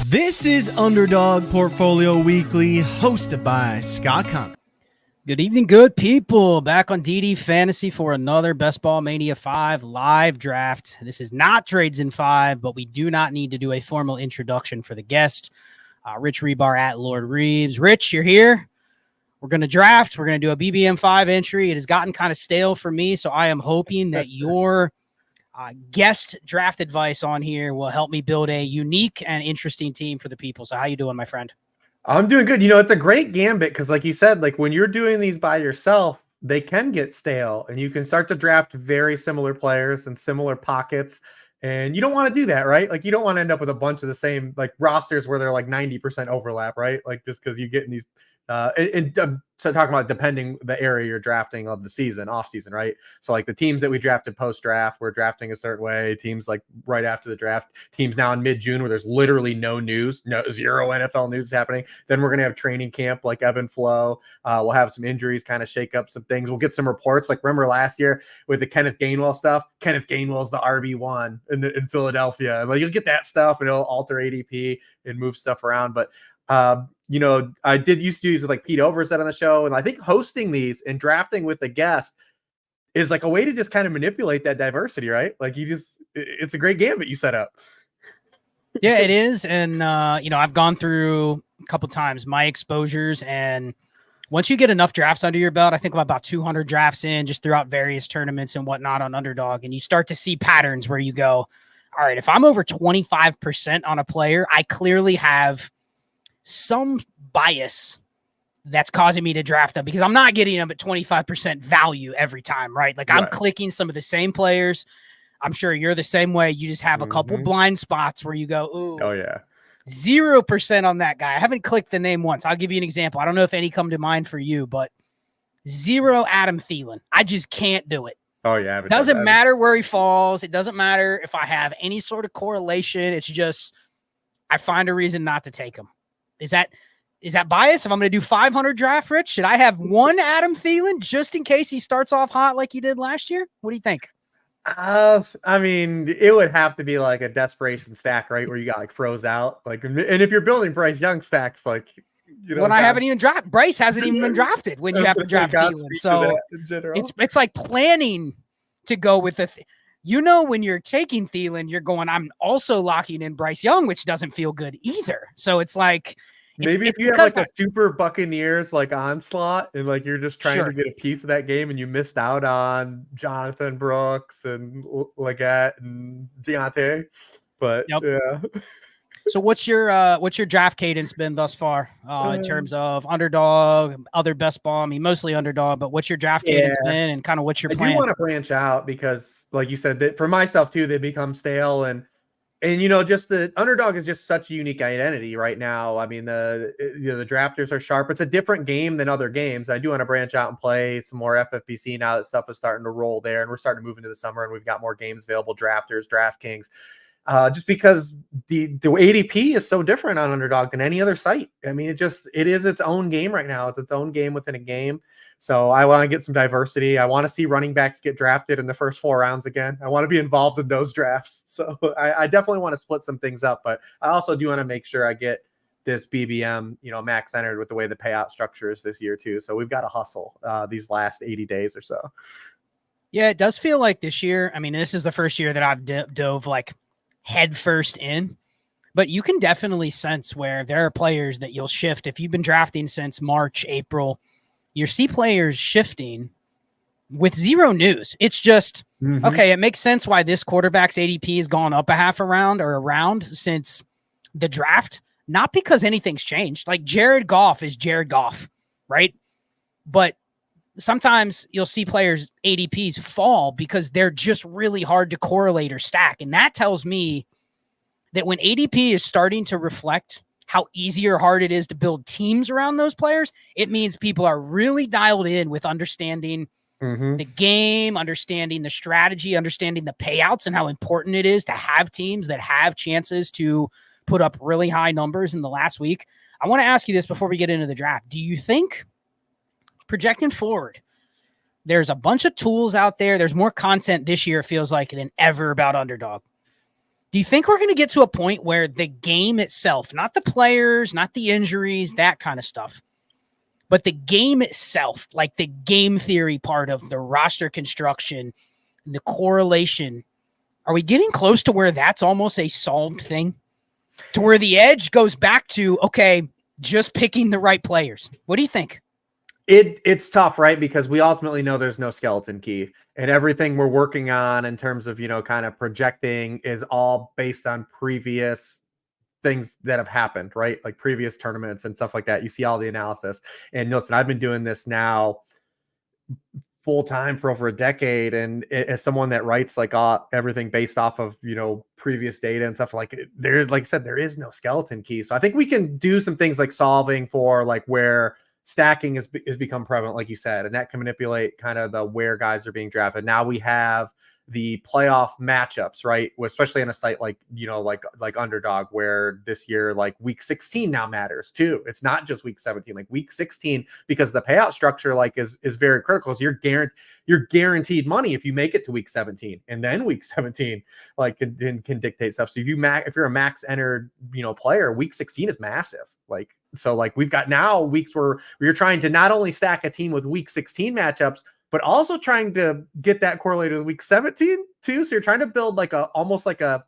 This is Underdog Portfolio Weekly, hosted by Scott Conner. Good evening, good people. Back on DD Fantasy for another Bestball Mania 5 live draft. This is not Trades in 5, but we do not need to do a formal introduction for the guest. Rich Hribar at Lord Reeves. Rich, you're here. We're going to draft. We're going to do a BBM 5 entry. It has gotten kind of stale for me, so I am hoping that your guest draft advice on here will help me build a unique and interesting team for the people. So how you doing, my friend? I'm doing good. You know, it's a great gambit because like you said, like when you're doing these by yourself, they can get stale and you can start to draft very similar players and similar pockets. And you don't want to do that, right? Like you don't want to end up with a bunch of the same like rosters where they're like 90% overlap, right? Like just because you get in these so talking about depending the area you're drafting of the season, off season, right? So like the teams that we drafted post draft, we're drafting a certain way. Teams like right after the draft, teams now in mid June where there's literally no news, zero NFL news happening. Then we're gonna have training camp like ebb and flow. We'll have some injuries, kind of shake up some things. We'll get some reports. Like remember last year with the Kenneth Gainwell stuff. Kenneth Gainwell's the RB1 in Philadelphia, and like you'll get that stuff and it'll alter ADP and move stuff around, but. You know, I used to use it like Pete Overset on the show. And I think hosting these and drafting with a guest is like a way to just kind of manipulate that diversity, right? Like it's a great gambit you set up. Yeah, it is. And, you know, I've gone through a couple times my exposures. And once you get enough drafts under your belt, I think I'm about 200 drafts in just throughout various tournaments and whatnot on Underdog. And you start to see patterns where you go, all right, if I'm over 25% on a player, I clearly have some bias that's causing me to draft them because I'm not getting them at 25% value every time, right? Like I'm clicking some of the same players. I'm sure you're the same way. You just have a couple blind spots where you go, ooh, oh yeah, 0% on that guy. I haven't clicked the name once. I'll give you an example. I don't know if any come to mind for you, but 0 Adam Thielen. I just can't do it. Oh yeah. It doesn't matter where he falls. It doesn't matter if I have any sort of correlation. It's just, I find a reason not to take him. Is that bias? If I'm going to do 500 draft, Rich, should I have one Adam Thielen just in case he starts off hot like he did last year? What do you think? I mean, it would have to be like a desperation stack, right? Where you got like froze out, like, and if you're building Bryce Young stacks, like, you know, when I haven't even drafted, Bryce hasn't even been drafted when you have to draft Thielen. So it's like planning to go with the. You know, when you're taking Thielen, you're going, I'm also locking in Bryce Young, which doesn't feel good either. So it's like, maybe if you have like a super Buccaneers like onslaught and like you're just trying to get a piece of that game and you missed out on Jonathan Brooks and Leggett and Deontay. But yeah. So what's your draft cadence been thus far in terms of Underdog, other best ball? I mean, mostly Underdog, but what's your draft cadence been and kind of what's your plan? I do want to branch out because, like you said, that for myself too, they become stale and And, just the underdog is just such a unique identity right now. I mean, the drafters are sharp. It's a different game than other games. I do want to branch out and play some more FFPC now that stuff is starting to roll there, and we're starting to move into the summer, and we've got more games available, drafters, DraftKings, just because the ADP is so different on Underdog than any other site. I mean, it is its own game right now. It's its own game within a game. So I want to get some diversity. I want to see running backs get drafted in the first 4 rounds again. I want to be involved in those drafts. So I definitely want to split some things up, but I also do want to make sure I get this BBM, max entered with the way the payout structure is this year too. So we've got to hustle these last 80 days or so. Yeah, it does feel like this year. I mean, this is the first year that I've dove like head first in, but you can definitely sense where there are players that you'll shift. If you've been drafting since March, April, you see players shifting with zero news. It's just, okay, it makes sense why this quarterback's ADP has gone up a half a round or a round since the draft, not because anything's changed. Like Jared Goff is Jared Goff, right? But sometimes you'll see players' ADPs fall because they're just really hard to correlate or stack. And that tells me that when ADP is starting to reflect how easy or hard it is to build teams around those players, it means people are really dialed in with understanding the game, understanding the strategy, understanding the payouts, and how important it is to have teams that have chances to put up really high numbers in the last week. I want to ask you this before we get into the draft. Do you think, projecting forward, there's a bunch of tools out there, there's more content this year, it feels like, than ever about Underdog? Do you think we're going to get to a point where the game itself, not the players, not the injuries, that kind of stuff, but the game itself, like the game theory part of the roster construction, the correlation, are we getting close to where that's almost a solved thing? To where the edge goes back to, okay, just picking the right players. What do you think? It's tough, right? Because we ultimately know there's no skeleton key, and everything we're working on in terms of, kind of projecting is all based on previous things that have happened, right? Like previous tournaments and stuff like that. You see all the analysis. And listen, I've been doing this now full time for over a decade. And as someone that writes like everything based off of, previous data and stuff, like I said, there is no skeleton key. So I think we can do some things like solving for like where stacking is become prevalent, like you said, and that can manipulate kind of the where guys are being drafted. Now we have the playoff matchups, right? Especially on a site like, like Underdog, where this year, like week 16 now matters too. It's not just week 17, like week 16, because the payout structure is very critical. So you're guaranteed money if you make it to week 17, and then week 17 can dictate stuff. So if you're a max entered, player, week 16 is massive. So we've got now weeks where you're trying to not only stack a team with week 16 matchups, but also trying to get that correlated with week 17 too. So you're trying to build almost like a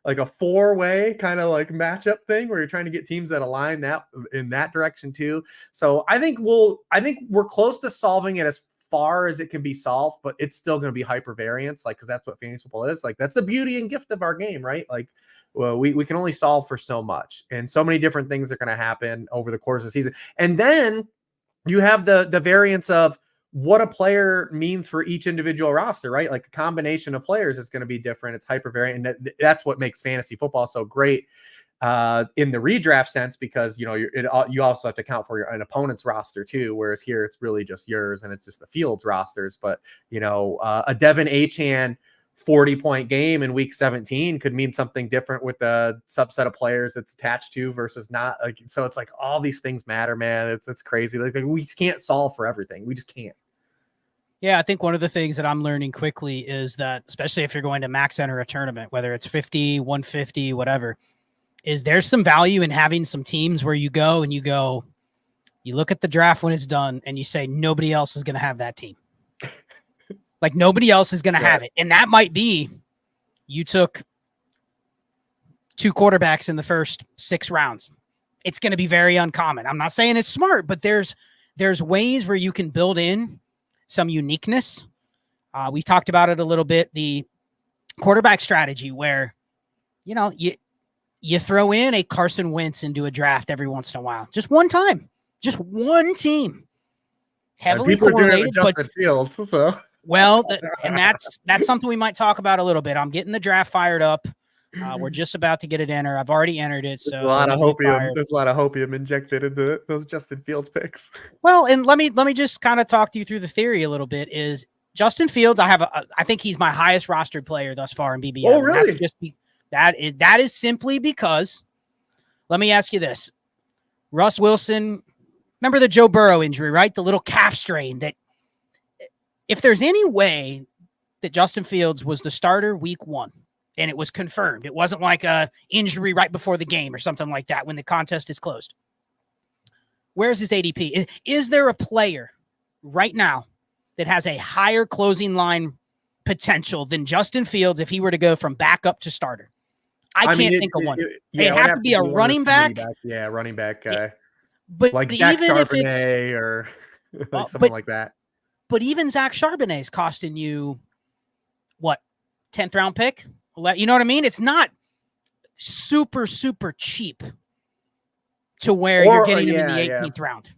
4-way kind of like matchup thing where you're trying to get teams that align that in that direction too. So I think we're close to solving it as far as it can be solved, but it's still going to be hypervariance, because that's what fantasy football is. That's the beauty and gift of our game, right? Well, we can only solve for so much, and so many different things are going to happen over the course of the season. And then you have the variance of what a player means for each individual roster, right? Like a combination of players is going to be different. It's hypervariant. And that's what makes fantasy football so great in the redraft sense, because, you also have to account for an opponent's roster too. Whereas here it's really just yours and it's just the field's rosters. But, a Devin Achane 40-point game in week 17 could mean something different with the subset of players it's attached to versus not. So it's all these things matter, man. It's crazy. We just can't solve for everything. We just can't. Yeah, I think one of the things that I'm learning quickly is that, especially if you're going to max enter a tournament, whether it's 50, 150, whatever, is there's some value in having some teams where you look at the draft when it's done and you say, nobody else is going to have that team. Nobody else is going to have it. And that might be, you took 2 quarterbacks in the first 6 rounds. It's going to be very uncommon. I'm not saying it's smart, but there's ways where you can build in some uniqueness. We've talked about it a little bit, the quarterback strategy where, you throw in a Carson Wentz into a draft every once in a while. Just one time. Just one team. Heavily correlated. Justin Fields, so. Well, and that's something we might talk about a little bit. I'm getting the draft fired up. We're just about to get it entered. I've already entered it. So There's a lot of hopium. There's a lot of hopium injected into those Justin Fields picks. Well, and let me just kind of talk you through the theory a little bit. Is Justin Fields? I think he's my highest rostered player thus far in BBM. Oh, really? That is simply because. Let me ask you this: Russ Wilson, remember the Joe Burrow injury, right? The little calf strain. That if there's any way that Justin Fields was the starter week 1. And it was confirmed. It wasn't like a injury right before the game or something like that when the contest is closed. Where's his ADP? Is there a player right now that has a higher closing line potential than Justin Fields if he were to go from backup to starter? I can't think of one. It'd have to be a running back. Yeah, running back guy. But like Zach even if it's Charbonnet or like someone like that. But even Zach Charbonnet is costing you what? 10th round pick? You know what I mean? It's not super, super cheap to where you're getting him in the 18th round.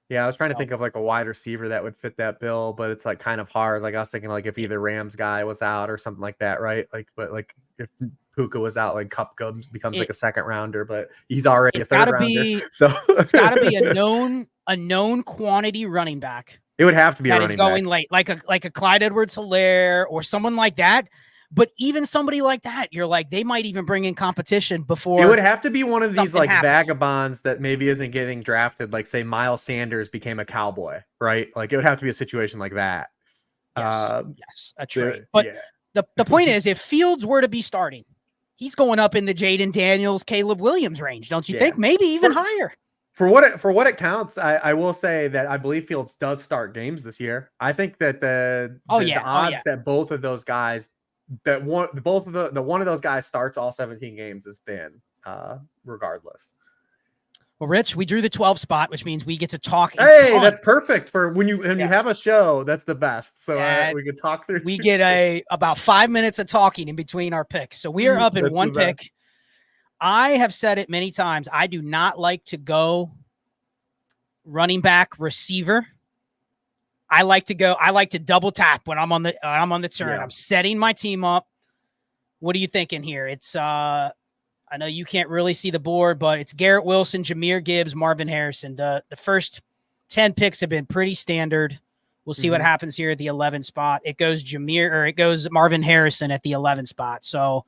Yeah, I was trying to think of like a wide receiver that would fit that bill, but it's like kind of hard. Like I was thinking like if either Rams guy was out or something like that, right? Like, but like if Puka was out, like Kupp becomes like a second rounder, but he's already a third rounder. So it's got to be a known quantity running back. It would have to be a running back. That is going late, like a Clyde Edwards-Helaire or someone like that. But even somebody like that, you're like, they might even bring in competition before. It would have to be one of these like vagabonds that maybe isn't getting drafted. Like say Miles Sanders became a Cowboy, right? Like it would have to be a situation like that. Yes, a trade. But the point is, if Fields were to be starting, he's going up in the Jaden Daniels, Caleb Williams range, don't you think? Maybe even higher. For what it counts, I will say that I believe Fields does start games this year. I think that the odds that both of those guys one of those guys starts all 17 games is thin, regardless. Well, Rich, we drew the 12 spot, which means we get to talk. Hey, that's perfect for when you have a show. That's the best. So we could talk through. We get about 5 minutes of talking in between our picks. So we are up in one pick. Best. I have said it many times. I do not like to go running back receiver. I like to double tap when I'm on the turn. Yeah. I'm setting my team up. What are you thinking here? It's I know you can't really see the board, but it's Garrett Wilson, Jahmyr Gibbs, Marvin Harrison. The first 10 picks have been pretty standard. We'll see what happens here at the 11th spot. It goes Marvin Harrison at the 11th spot. So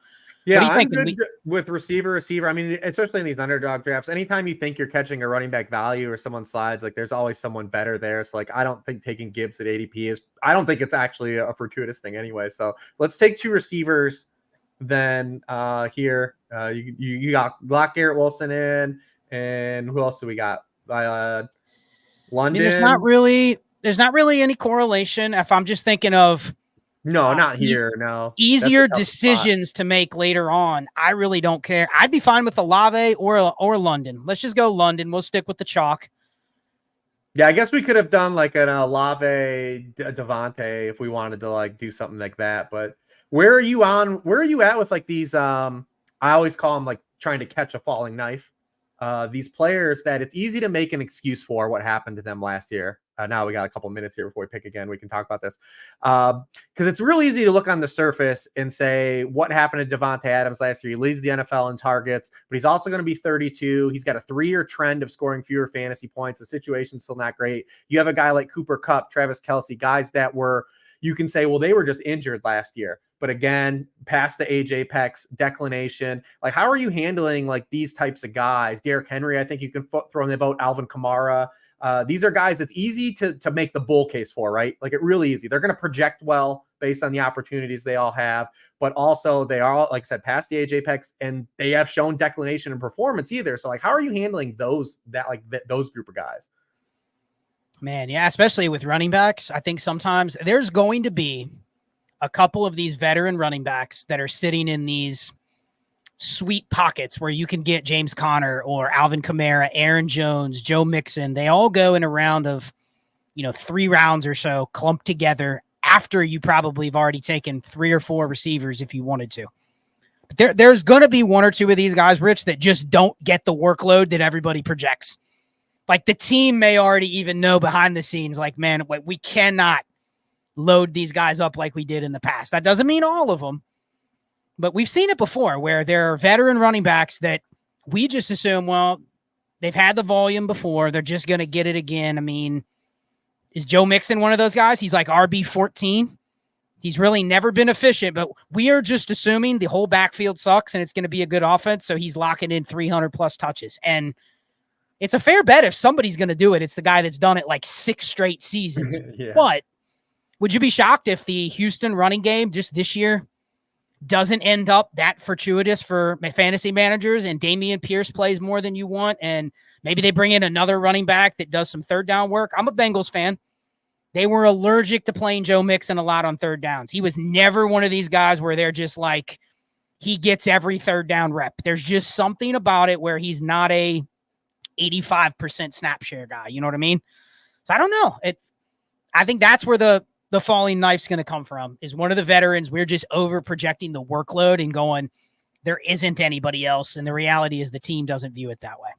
yeah, I'm good with receiver. I mean, especially in these underdog drafts, anytime you think you're catching a running back value or someone slides, like there's always someone better there. So like, I don't think taking Gibbs at ADP I don't think it's actually a fortuitous thing anyway. So let's take 2 receivers. Then here you got lock Garrett Wilson in, and who else do we got? London. I mean, there's not really any correlation. If I'm just thinking of not here. No easier decisions to make later on. I really don't care. I'd be fine with Olave or London. Let's just go London. We'll stick with the chalk. Yeah, I guess we could have done like an Olave Devontae if we wanted to like do something like that. But where are you at with like these? I always call them like trying to catch a falling knife. These players that it's easy to make an excuse for what happened to them last year. Now we got a couple minutes here before we pick again. We can talk about this because it's real easy to look on the surface and say what happened to Devontae Adams last year. He leads the NFL in targets, but he's also going to be 32. He's got a 3-year trend of scoring fewer fantasy points. The situation's still not great. You have a guy like Cooper Kupp, Travis Kelce, guys that you can say, well, they were just injured last year. But again, past the age apex, declination. Like, how are you handling like these types of guys? Derrick Henry, I think you can throw in the boat. Alvin Kamara. These are guys it's easy to make the bull case for, right? Like, it really easy. They're going to project well based on the opportunities they all have, but also they are, like I said, past the age apex, and they have shown declination in performance either. So, like, how are you handling those group of guys? Man, yeah, especially with running backs. I think sometimes there's going to be a couple of these veteran running backs that are sitting in these sweet pockets where you can get James Conner or Alvin Kamara, Aaron Jones, Joe Mixon. They all go in a round of, 3 rounds or so clumped together after you probably have already taken 3 or 4 receivers if you wanted to. But there's going to be 1 or 2 of these guys, Rich, that just don't get the workload that everybody projects. Like, the team may already even know behind the scenes, like, man, we cannot load these guys up like we did in the past. That doesn't mean all of them, But we've seen it before where there are veteran running backs that we just assume, well, they've had the volume before. They're just going to get it again. I mean, is Joe Mixon one of those guys? He's like RB14. He's really never been efficient, but we are just assuming the whole backfield sucks and it's going to be a good offense. So he's locking in 300 plus touches. And it's a fair bet if somebody's going to do it. It's the guy that's done it like 6 straight seasons. Yeah. But would you be shocked if the Houston running game just this year doesn't end up that fortuitous for fantasy managers and Dameon Pierce plays more than you want? And maybe they bring in another running back that does some third down work. I'm a Bengals fan. They were allergic to playing Joe Mixon a lot on third downs. He was never one of these guys where they're just like, he gets every third down rep. There's just something about it where he's not a 85% snap share guy. You know what I mean? So I don't know. I think that's where the falling knife's going to come from, is one of the veterans. We're just over projecting the workload and going, there isn't anybody else. And the reality is the team doesn't view it that way.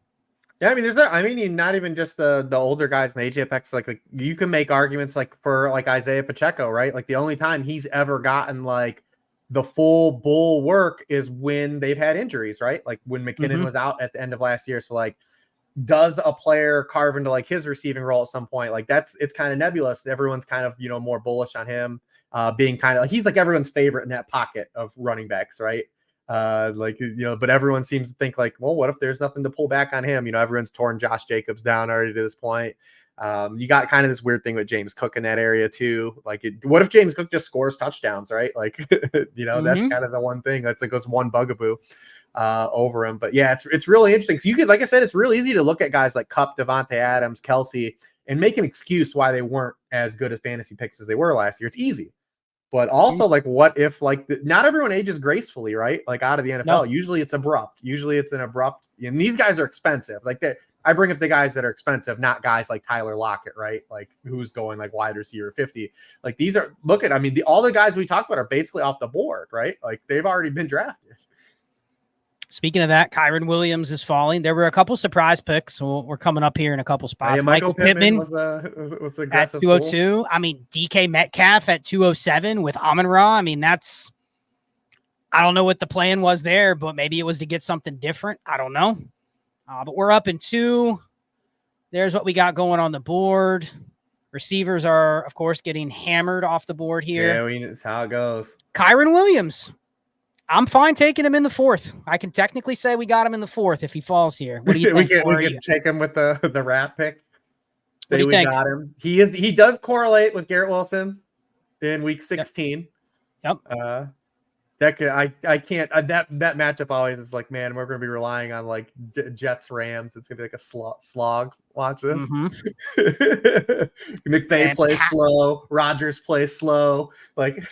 Yeah, I mean, not even just the older guys in the AJPX. Like you can make arguments like for like Isaiah Pacheco, right? Like the only time he's ever gotten like the full bull work is when they've had injuries, right? Like when McKinnon was out at the end of last year. So like, does a player carve into like his receiving role at some point? Like it's kind of nebulous. Everyone's kind of, more bullish on him being kind of like, he's like everyone's favorite in that pocket of running backs, right? But everyone seems to think like, well, what if there's nothing to pull back on him? Everyone's torn Josh Jacobs down already to this point. You got kind of this weird thing with James Cook in that area too. Like, what if James Cook just scores touchdowns, right? Like, that's kind of the one thing that's like goes one bugaboo over him. But yeah, it's really interesting. So you could, like I said, it's real easy to look at guys like Kupp, Devontae Adams, Kelsey, and make an excuse why they weren't as good at fantasy picks as they were last year. It's easy. But also, like, what if, like, not everyone ages gracefully, right? Like, out of the NFL. No. Usually it's abrupt. And these guys are expensive. Like, I bring up the guys that are expensive, not guys like Tyler Lockett, right? Like, who's going, like, wide receiver 50. Like, these are, all the guys we talk about are basically off the board, right? Like, they've already been drafted. Speaking of that, Kyren Williams is falling. There were a couple surprise picks. So we're coming up here in a couple spots. Yeah, Michael Pittman was aggressive at 202. Pool. I mean, DK Metcalf at 207 with Amon-Ra. I mean, I don't know what the plan was there, but maybe it was to get something different. I don't know. But we're up in 2. There's what we got going on the board. Receivers are, of course, getting hammered off the board here. Yeah, that's how it goes. Kyren Williams. I'm fine taking him in the 4th. I can technically say we got him in the 4th if he falls here. What do you think? we can take him with the rat pick. What do you think? Got him. He does correlate with Garrett Wilson in week 16. Yep. I can't. That matchup always is like, man, we're going to be relying on like Jets Rams. It's going to be like a slog. Watch this. McVay plays slow. Rodgers plays slow. Like.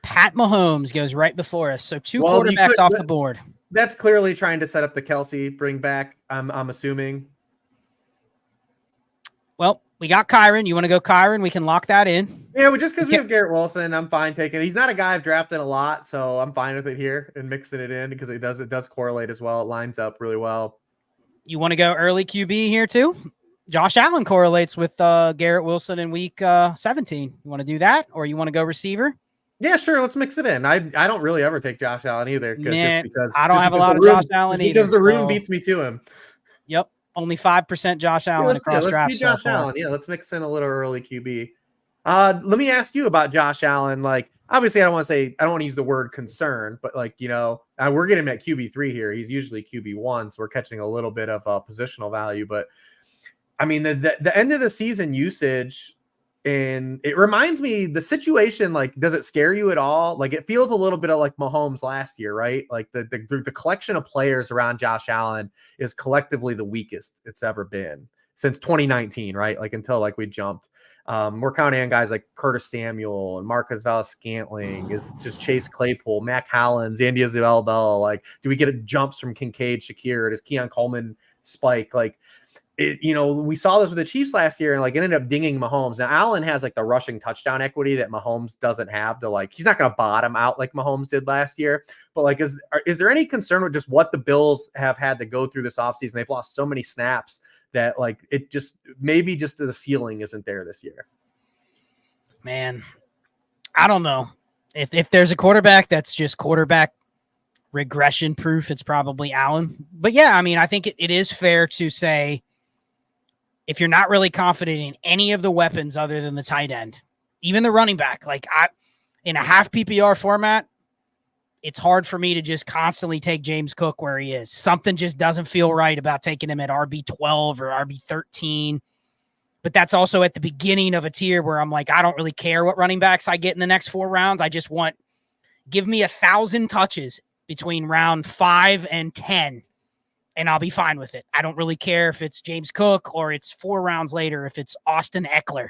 Pat Mahomes goes right before us. So 2 quarterbacks off the board. That's clearly trying to set up the Kelsey bring back, I'm assuming. Well, we got Kyren. You want to go Kyren? We can lock that in. Yeah, but just because we have Garrett Wilson, I'm fine taking it. He's not a guy I've drafted a lot, so I'm fine with it here and mixing it in because it does correlate as well. It lines up really well. You want to go early QB here too? Josh Allen correlates with Garrett Wilson in week 17. You want to do that, or you want to go receiver? Yeah, sure. Let's mix it in. I don't really ever take Josh Allen either. Just because I don't have a lot of Josh Allen either. Because the room beats me to him. Yep. Only 5% Josh Allen across drafts. Let's do Josh Allen. Yeah, let's mix in a little early QB. Let me ask you about Josh Allen. Like, obviously, I don't want to use the word concern, but like, we're getting him at QB3 here. He's usually QB1, so we're catching a little bit of positional value. But I mean, the end of the season usage. And it reminds me, the situation, like, does it scare you at all? Like, it feels a little bit of like Mahomes last year, right? Like the collection of players around Josh Allen is collectively the weakest it's ever been since 2019, right? Like until like we jumped. We're counting on guys like Curtis Samuel and Marcus Valdes-Scantling, is just Chase Claypool, Mac Hollins, Andy Isabella. Like, do we get jumps from Kincaid, Shakir? Does Keon Coleman spike? Like, we saw this with the Chiefs last year and like ended up dinging Mahomes. Now Allen has like the rushing touchdown equity that Mahomes doesn't have to, like, he's not going to bottom out like Mahomes did last year. But like, is there any concern with just what the Bills have had to go through this offseason? They've lost so many snaps that like it just maybe just the ceiling isn't there this year. Man, I don't know. If there's a quarterback that's just quarterback regression proof, it's probably Allen. But yeah, I mean, I think it is fair to say if you're not really confident in any of the weapons other than the tight end, even the running back, like in a half PPR format, it's hard for me to just constantly take James Cook where he is. Something just doesn't feel right about taking him at RB12 or RB13. But that's also at the beginning of a tier where I'm like, I don't really care what running backs I get in the next 4 rounds. I just want, give me 1,000 touches between round 5 and 10, and I'll be fine with it. I don't really care if it's James Cook or it's 4 rounds later, if it's Austin Eckler.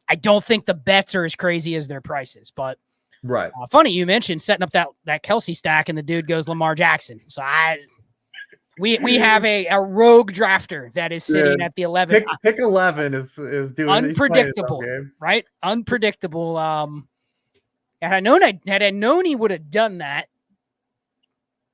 I don't think the bets are as crazy as their prices, but right. Funny you mentioned setting up that Kelsey stack and the dude goes Lamar Jackson. So we have a rogue drafter that is sitting at the 11. Pick 11 is doing unpredictable, right? Unpredictable. Had I known he would have done that,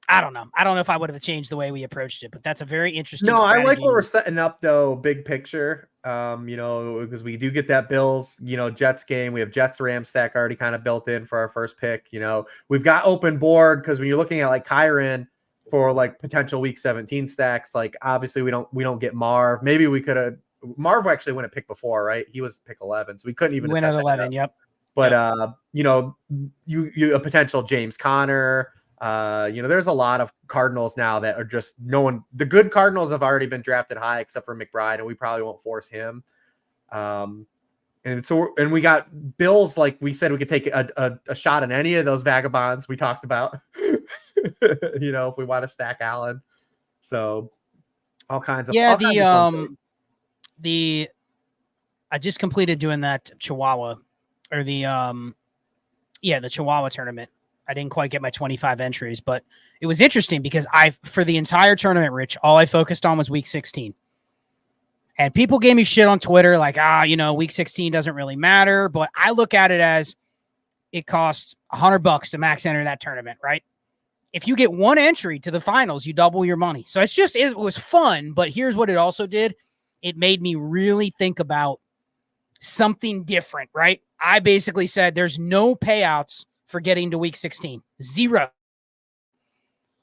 I don't know. I don't know if I would have changed the way we approached it, but that's a very interesting strategy. I like what we're setting up though, big picture. Because we do get that Bills, Jets game. We have Jets Rams stack already kind of built in for our first pick. We've got open board because when you're looking at like Kyron for like potential week 17 stacks, like obviously we don't get Marv. Maybe we could have Marv actually went a pick before, right? He was pick 11, so we couldn't even win at 11. Yep. But you a potential James Conner. There's a lot of Cardinals now that are just the good Cardinals have already been drafted high except for McBride, and we probably won't force him. And we got Bills, like we said, we could take a shot in any of those vagabonds we talked about, if we want to stack Allen. So all kinds of, I just completed doing that Chihuahua or the Chihuahua tournament. I didn't quite get my 25 entries, but it was interesting because for the entire tournament, Rich, all I focused on was week 16. And people gave me shit on Twitter like, week 16 doesn't really matter. But I look at it as it costs $100 to max enter that tournament, right? If you get 1 entry to the finals, you double your money. So it was fun, but here's what it also did. It made me really think about something different, right? I basically said there's no payouts for getting to week 16. 0.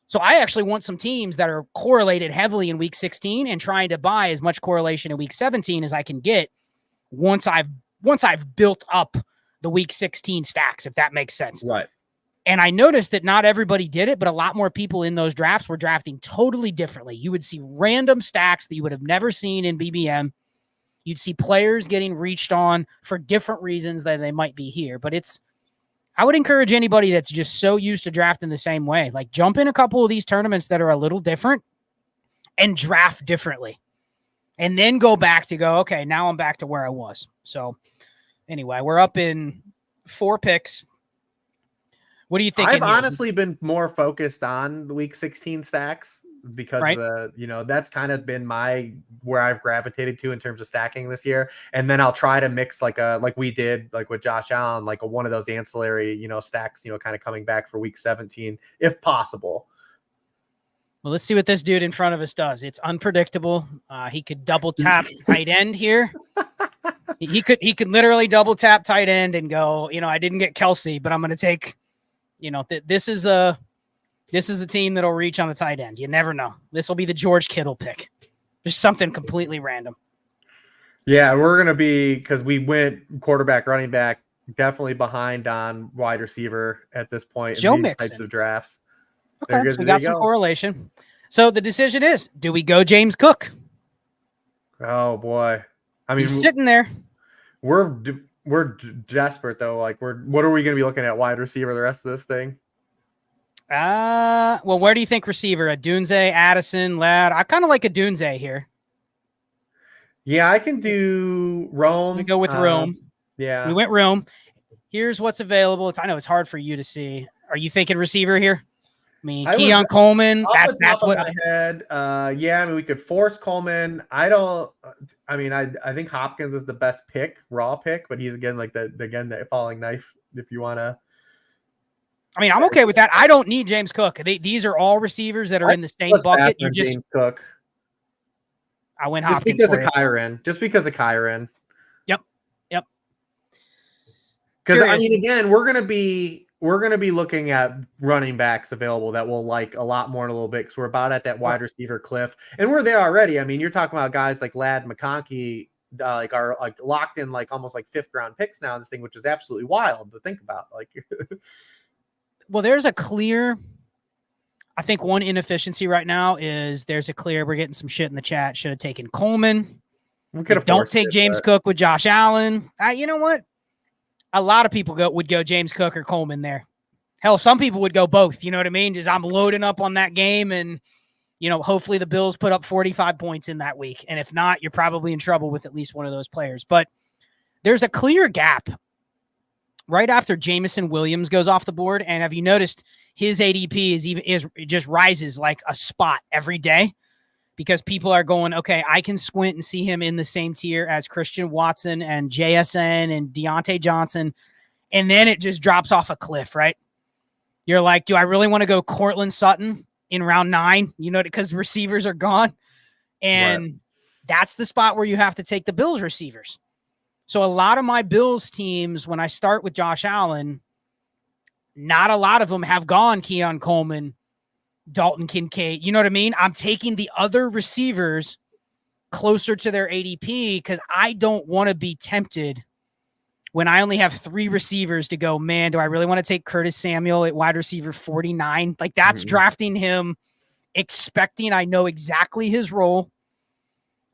So I actually want some teams that are correlated heavily in week 16 and trying to buy as much correlation in week 17 as I can get once I've built up the week 16 stacks, if that makes sense. Right. And I noticed that not everybody did it, but a lot more people in those drafts were drafting totally differently. You would see random stacks that you would have never seen in BBM. You'd see players getting reached on for different reasons than they might be here, but I would encourage anybody that's just so used to drafting the same way, like jump in a couple of these tournaments that are a little different and draft differently. And then go, okay, now I'm back to where I was. So anyway, we're up in 4 picks. What do you think? I've honestly been more focused on the week 16 stacks because that's kind of been where I've gravitated to in terms of stacking this year. And then I'll try to mix like we did, like with Josh Allen, like one of those ancillary, stacks, kind of coming back for week 17, if possible. Well, let's see what this dude in front of us does. It's unpredictable. He could double tap tight end here. He could literally double tap tight end and go, I didn't get Kelsey, but I'm going to take, this is the team that'll reach on the tight end. You never know. This will be the George Kittle pick. Just something completely random. Yeah, we're going to be, because we went quarterback, running back, definitely behind on wide receiver at this point Joe in these Mixon types of drafts. Okay, so we got some correlation. So the decision is, do we go James Cook? Oh, boy. I mean, he's sitting there. We're desperate, though. Like, what are we going to be looking at wide receiver the rest of this thing? Well, where do you think receiver? A Dunze, Addison, Ladd? I kind of like a Dunze here. Yeah, I can do Rome. We go with Rome. Yeah. We went Rome. Here's what's available. I know it's hard for you to see. Are you thinking receiver here? I mean, Keon Coleman. That's what I had. We could force Coleman. I think Hopkins is the best pick, raw pick, but he's again the falling knife. If you want to. I mean, I'm okay with that. I don't need James Cook. These are all receivers that are in the same bucket. You just James Cook. I went Hopkins just because of Kyron. Just because of Kyron. Yep. Because I mean, again, we're we're going to be looking at running backs available that will like a lot more in a little bit, because we're about at that wide receiver cliff, and we're there already. I mean, you're talking about guys like Ladd McConkey, like are like locked in like almost like 5th round picks now in this thing, which is absolutely wild to think about. Like, well, there's a clear, I think one inefficiency right now is there's a clear, we're getting some shit in the chat. Should have taken Coleman. Don't take James Cook with Josh Allen. You know what? A lot of people would go James Cook or Coleman there. Hell, some people would go both. You know what I mean? Just I'm loading up on that game, and hopefully the Bills put up 45 points in that week. And if not, you're probably in trouble with at least one of those players. But there's a clear gap right after Jamison Williams goes off the board. And have you noticed his ADP is just rises like a spot every day? Because people are going, okay, I can squint and see him in the same tier as Christian Watson and JSN and Deontay Johnson. And then it just drops off a cliff, right? You're like, do I really want to go Cortland Sutton in round 9? Because receivers are gone. And that's the spot where you have to take the Bills receivers. So a lot of my Bills teams, when I start with Josh Allen, not a lot of them have gone Keon Coleman, Dalton Kincaid. You know what I mean? I'm taking the other receivers closer to their ADP because I don't want to be tempted when I only have 3 receivers to go, man, do I really want to take Curtis Samuel at wide receiver 49? Like that's drafting him expecting I know exactly his role.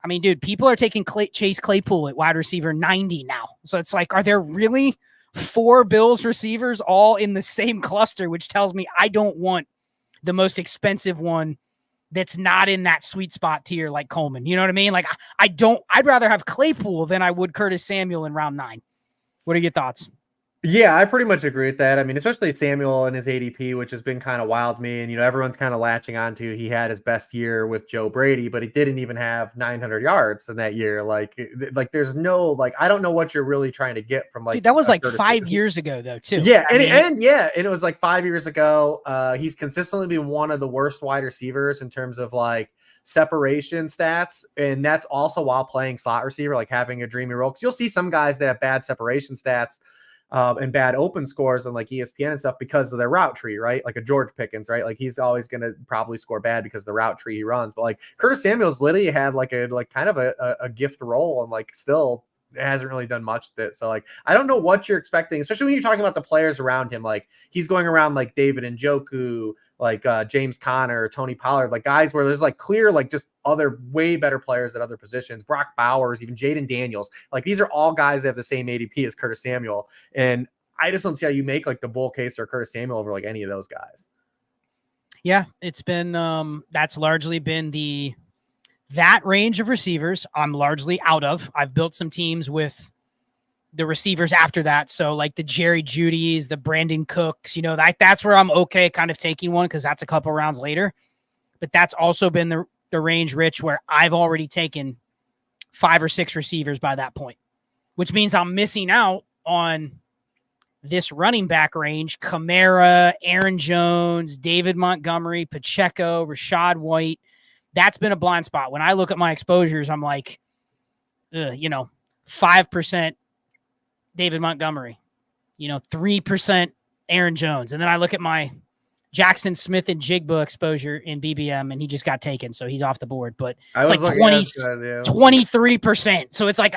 I mean, dude, people are taking Chase Claypool at wide receiver 90 now. So it's like, are there really 4 Bills receivers all in the same cluster, which tells me I don't want the most expensive one that's not in that sweet spot tier like Coleman. You know what I mean? Like I'd rather have Claypool than I would Curtis Samuel in round 9. What are your thoughts? Yeah, I pretty much agree with that. I mean, especially Samuel and his ADP, which has been kind of wild to me. And, everyone's kind of latching onto he had his best year with Joe Brady, but he didn't even have 900 yards in that year. Like there's no, like, I don't know what you're really trying to get from like. Dude, that was like 5 years ago though, too. Yeah. And it was like 5 years ago. He's consistently been one of the worst wide receivers in terms of like separation stats. And that's also while playing slot receiver, like having a dreamy role. Cause you'll see some guys that have bad separation stats and bad open scores on like ESPN and stuff because of their route tree, right? Like a George Pickens, right? Like he's always going to probably score bad because of the route tree he runs. But like Curtis Samuel's literally had like kind of a gift role and like still hasn't really done much with it. So like, I don't know what you're expecting, especially when you're talking about the players around him. Like he's going around like David Njoku, like James Conner, Tony Pollard, like guys where there's like clear, like just other way better players at other positions, Brock Bowers, even Jaden Daniels. Like these are all guys that have the same ADP as Curtis Samuel. And I just don't see how you make like the bull case for Curtis Samuel over like any of those guys. Yeah, it's been, that's largely been that range of receivers I'm largely out of. I've built some teams with the receivers after that. So like the Jerry Judys, the Brandon Cooks, that's where I'm okay kind of taking one because that's a couple rounds later. But that's also been the range, Rich, where I've already taken 5 or 6 receivers by that point, which means I'm missing out on this running back range: Kamara, Aaron Jones, David Montgomery, Pacheco, Rashad White. That's been a blind spot. When I look at my exposures, I'm like, 5% David Montgomery, 3% Aaron Jones. And then I look at my Jackson Smith and Jigba exposure in BBM, and he just got taken, so he's off the board. But it's like 23%. So it's like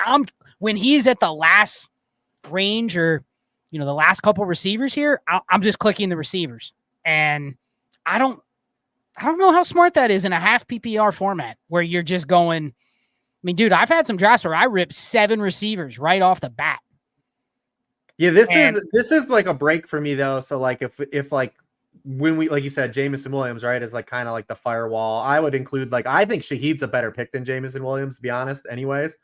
when he's at the last range or the last couple receivers here, I'm just clicking the receivers, and I don't know how smart that is in a half PPR format where you're just going. I mean, dude, I've had some drafts where I ripped 7 receivers right off the bat. Yeah, this is like a break for me though. So like if like when we, like you said, Jamison Williams, right, is like kind of like the firewall. I would include like, I think Shaheed's a better pick than Jamison Williams, to be honest, anyways.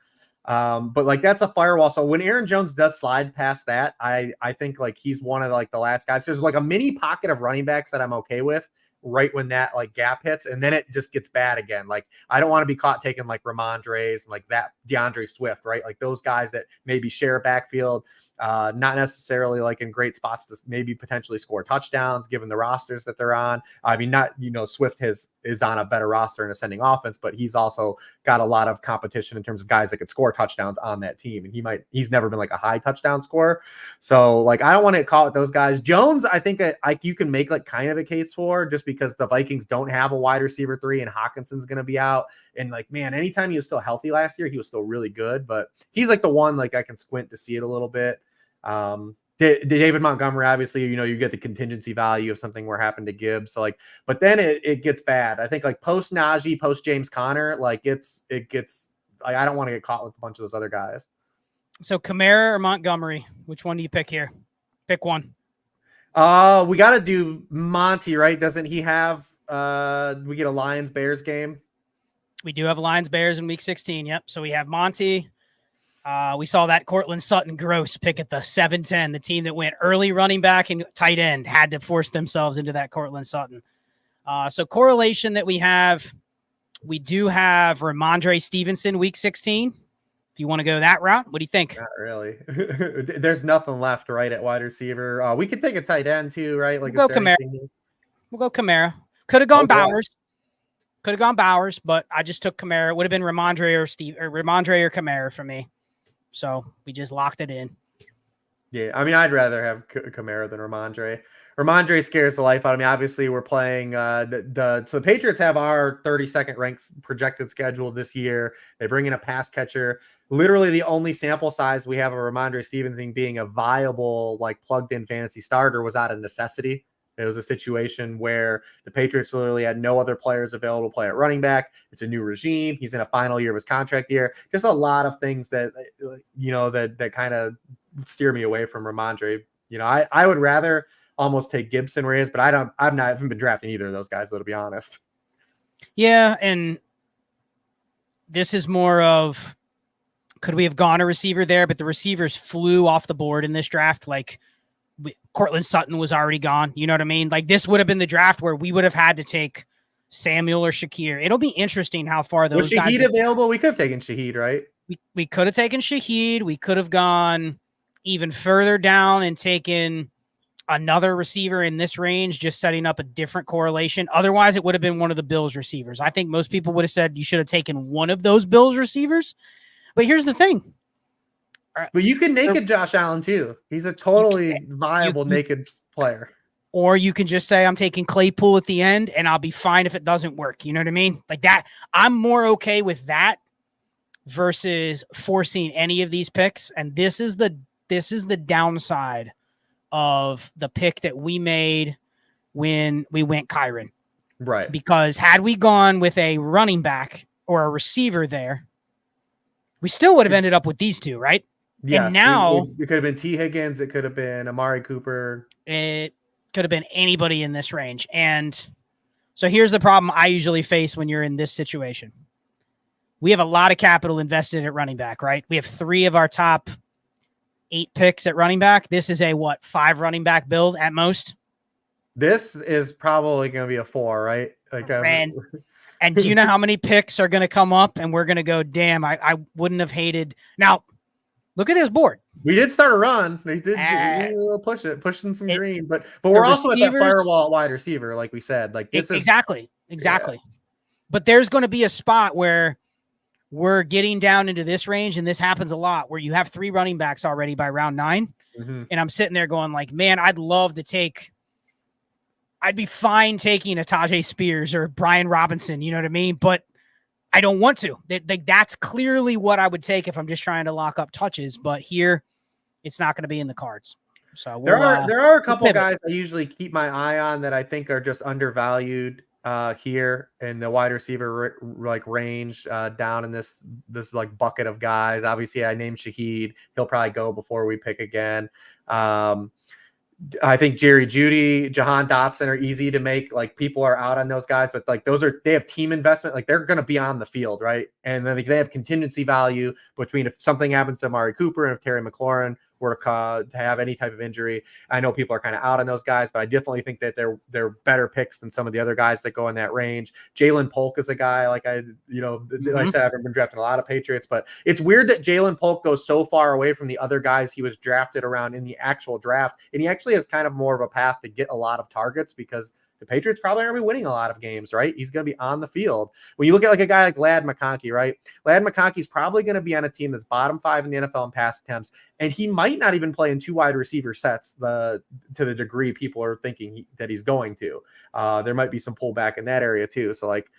But like that's a firewall. So when Aaron Jones does slide past that, I think like he's one of like the last guys. There's like a mini pocket of running backs that I'm okay with. right when that like gap hits, and then it just gets bad again. Like I don't want to be caught taking like Ramondre's and like that DeAndre Swift, right? Like those guys that maybe share a backfield, not necessarily like in great spots to maybe potentially score touchdowns given the rosters that they're on. I mean, not, Swift is on a better roster and ascending offense, but he's also got a lot of competition in terms of guys that could score touchdowns on that team. And he's never been like a high touchdown scorer. So like, I don't want to call it those guys. Jones, I think you can make like kind of a case for, just because the Vikings don't have a wide receiver 3 and Hawkinson's going to be out. And like, man, anytime he was still healthy last year, he was still really good, but he's like the one, like I can squint to see it a little bit. David Montgomery, obviously, you get the contingency value of something where happened to Gibbs. So like, but then it gets bad. I think like post Najee, post James Conner, like it gets like, I don't want to get caught with a bunch of those other guys. So Kamara or Montgomery, which one do you pick here? Pick one. We got to do Monty, right? Doesn't he have, we get a Lions Bears game? We do have Lions Bears in week 16. Yep. So we have Monty. We saw that Cortland Sutton gross pick at the 7-10, the team that went early running back and tight end had to force themselves into that Cortland Sutton. So correlation that we do have Ramondre Stevenson week 16. If you want to go that route, what do you think? Not really. There's nothing left, right, at wide receiver. We could take a tight end too, right? Like we'll go Kamara. We'll go Kamara. Could have gone Bowers. Could have gone Bowers, but I just took Kamara. It would have been Ramondre or Kamara for me. So we just locked it in. Yeah, I mean, I'd rather have Kamara than Ramondre. Ramondre scares the life out of me. Obviously, we're playing so the Patriots have our 32nd ranked projected schedule this year. They bring in a pass catcher. Literally, the only sample size we have of Ramondre Stevenson being a viable, like plugged-in fantasy starter was out of necessity. It was a situation where the Patriots literally had no other players available to play at running back. It's a new regime. He's in a final year of his contract year. Just a lot of things that, that kind of steer me away from Ramondre. I would rather almost take Gibson Reyes, but I haven't been drafting either of those guys, though, to be honest. Yeah. And this is more of, could we have gone a receiver there? But the receivers flew off the board in this draft. Like, Cortland Sutton was already gone. You know what I mean? Like, this would have been the draft where we would have had to take Samuel or Shakir. It'll be interesting how far those guys. Was Shaheed available? We could have taken Shaheed, right? We could have taken Shaheed. We could have gone even further down and taken another receiver in this range, just setting up a different correlation. Otherwise, it would have been one of the Bills receivers. I think most people would have said you should have taken one of those Bills receivers. But here's the thing. But you can naked Josh Allen too. He's a totally viable naked player. Or you can just say, I'm taking Claypool at the end and I'll be fine if it doesn't work. You know what I mean? Like that. I'm more okay with that versus forcing any of these picks. And this is the downside of the pick that we made when we went Kyron. Right. Because had we gone with a running back or a receiver there, we still would have ended up with these two, right? Yes, and now it could have been T. Higgins. It could have been Amari Cooper. It could have been anybody in this range. And so here's the problem I usually face when you're in this situation. We have a lot of capital invested at running back, right? We have 3 of our top 8 picks at running back. This is a 5 running back build at most? This is probably going to be a 4, right? Like And do you know how many picks are going to come up and we're going to go, damn, I wouldn't have hated. Now, look at this board. We did start a run. They did pushing some green, but we're also at that firewall at wide receiver, like we said. Like this exactly. Yeah. But there's going to be a spot where we're getting down into this range, and this happens a lot, where you have 3 running backs already by round 9, and I'm sitting there going like, man, I'd be fine taking a Tajay Spears or Brian Robinson, you know what I mean? But I don't want to. That's clearly what I would take if I'm just trying to lock up touches. But here, it's not going to be in the cards. So there are a couple guys I usually keep my eye on that I think are just undervalued here in the wide receiver range down in this like bucket of guys. Obviously, I named Shaheed. He'll probably go before we pick again. I think Jerry Jeudy, Jahan Dotson are easy to make. Like people are out on those guys, but like they have team investment. Like they're going to be on the field, right? And then they have contingency value between if something happens to Amari Cooper and if Terry McLaurin were to have any type of injury. I know people are kind of out on those guys, but I definitely think that they're better picks than some of the other guys that go in that range. Jalen Polk is a guy like I said, I haven't been drafting a lot of Patriots, but it's weird that Jalen Polk goes so far away from the other guys he was drafted around in the actual draft. And he actually has kind of more of a path to get a lot of targets because the Patriots probably aren't going to be winning a lot of games, right? He's going to be on the field. When you look at like a guy like Ladd McConkey, right? Ladd McConkey's probably going to be on a team that's bottom 5 in the NFL in pass attempts, and he might not even play in 2 wide receiver sets to the degree people are thinking that he's going to. There might be some pullback in that area too. So like,